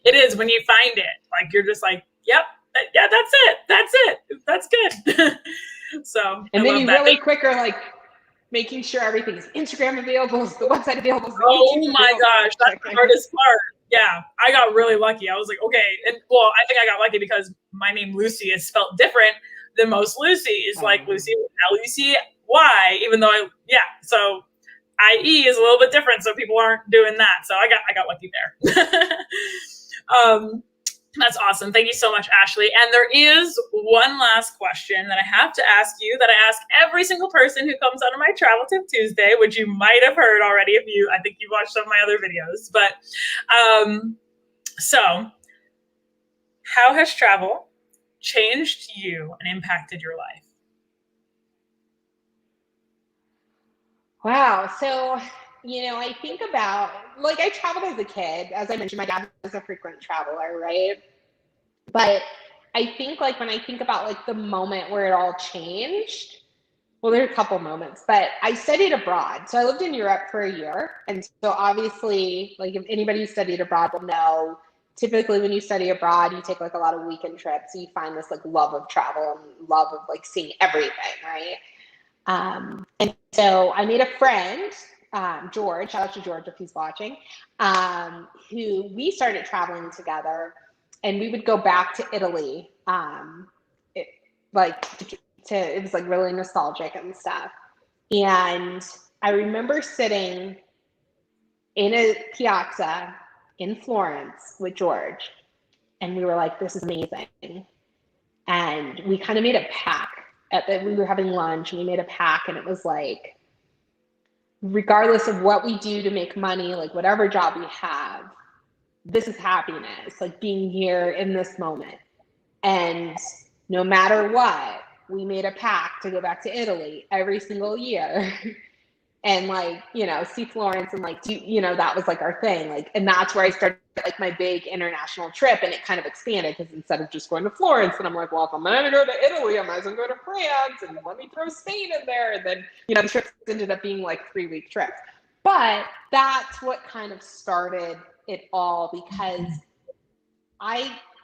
it is when you find it, like you're just like, yep, yeah, that's it. That's good. So and then you really quick are like making sure everything's Instagram available, is the website available. Oh my gosh, that's the hardest part. Yeah, I got really lucky. I was like, okay, and well, I think I got lucky because my name Lucy is spelled different than most Lucy's. Like Lucy, Lucy-Y, even though so IE is a little bit different, so people aren't doing that. So I got lucky there. That's awesome. Thank you so much, Ashley. And there is one last question that I have to ask you that I ask every single person who comes on my Travel Tip Tuesday, which you might have heard already if I think you've watched some of my other videos. But so how has travel changed you and impacted your life? Wow. So, you know, I think about, like, I traveled as a kid. As I mentioned, my dad was a frequent traveler, right? But I think, like, when I think about, like, the moment where it all changed, well, there are a couple moments, but I studied abroad. So I lived in Europe for a year. And so obviously, like, if anybody who studied abroad will know, typically when you study abroad, you take, like, a lot of weekend trips. So you find this, like, love of travel and love of, like, seeing everything, right? And so I made a friend, George, shout out to George if he's watching, who we started traveling together, and we would go back to Italy. It was like really nostalgic and stuff. And I remember sitting in a piazza in Florence with George, and we were like, this is amazing. And we kind of made a pact. We were having lunch and we made a pact, and it was like, regardless of what we do to make money, like whatever job we have, this is happiness, like being here in this moment. And no matter what, we made a pact to go back to Italy every single year and like, you know, see Florence and like, you know, that was like our thing. Like, and that's where I started like my big international trip, and it kind of expanded because instead of just going to Florence, and I'm like, well, if I'm going to go to Italy, I might as well go to France, and let me throw Spain in there. And then, you know, the trips ended up being like 3-week trips. But that's what kind of started it all, because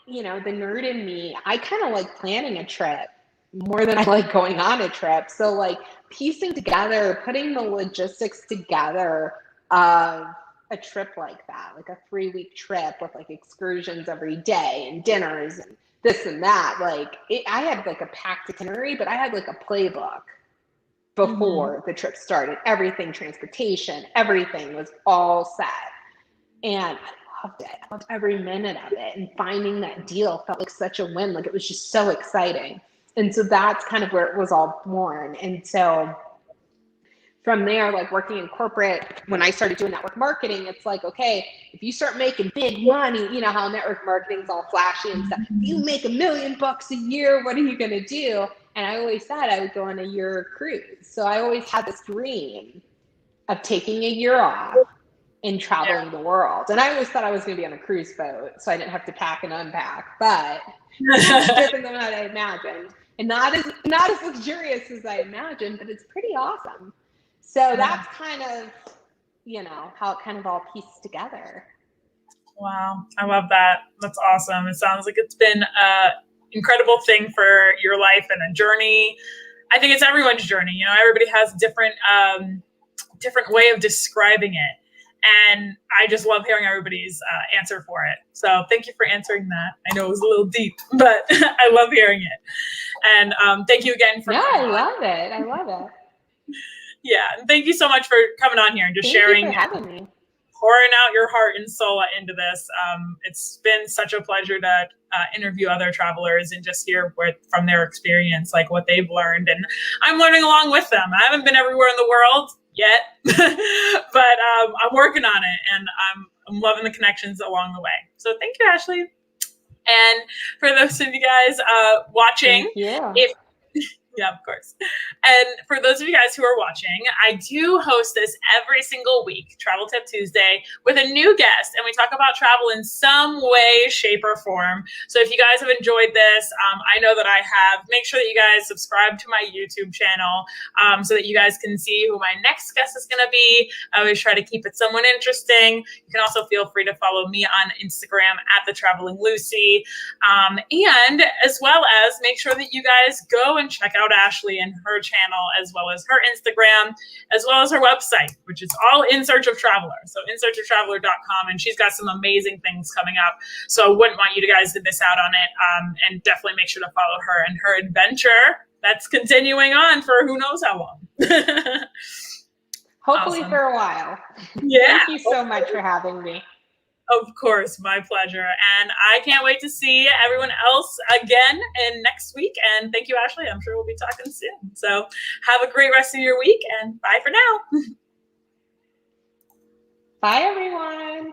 you know, the nerd in me, I kind of like planning a trip more than I like going on a trip. So like piecing together, putting the logistics together of a trip like that, like a 3-week trip with like excursions every day and dinners and this and that. Like I had like a packed itinerary, but I had like a playbook before the trip started. Everything, transportation, everything was all set. And I loved it. I loved every minute of it. And finding that deal felt like such a win. Like it was just so exciting. And so that's kind of where it was all born. And so from there, like working in corporate, when I started doing network marketing, it's like, okay, if you start making big money, you know how network marketing is all flashy and stuff. If you make $1 million a year, what are you going to do? And I always said I would go on a year cruise. So I always had this dream of taking a year off and traveling the world. And I always thought I was going to be on a cruise boat, so I didn't have to pack and unpack. But it's different than what I imagined, and not as luxurious as I imagined, but it's pretty awesome. So that's kind of, you know, how it kind of all pieced together. Wow, I love that. That's awesome. It sounds like it's been an incredible thing for your life and a journey. I think it's everyone's journey. You know, everybody has different way of describing it. And I just love hearing everybody's answer for it. So thank you for answering that. I know it was a little deep, but I love hearing it. And thank you again for coming on. Love it. I love it. Yeah. And thank you so much for coming on here and just sharing, you for having me. Pouring out your heart and soul into this. It's been such a pleasure to interview other travelers and just hear from their experience, like what they've learned. And I'm learning along with them. I haven't been everywhere in the world yet, but I'm working on it, and I'm loving the connections along the way. So thank you, Ashley. And for those of you guys watching, yeah, of course. And for those of you guys who are watching, I do host this every single week, Travel Tip Tuesday, with a new guest, and we talk about travel in some way, shape, or form. So if you guys have enjoyed this, I know that I have. Make sure that you guys subscribe to my YouTube channel so that you guys can see who my next guest is going to be. I always try to keep it somewhat interesting. You can also feel free to follow me on Instagram at The Traveling Lucy, and as well as make sure that you guys go and check out Ashley and her channel, as well as her Instagram, as well as her website, which is all In Search of Traveler. So insearchoftraveler.com, and she's got some amazing things coming up. So I wouldn't want you guys to miss out on it. And definitely make sure to follow her and her adventure that's continuing on for who knows how long. Hopefully for a while. Yeah. Thank you so much for having me. Of course, my pleasure. And I can't wait to see everyone else again in next week. And thank you, Ashley. I'm sure we'll be talking soon. So have a great rest of your week, and bye for now. Bye, everyone.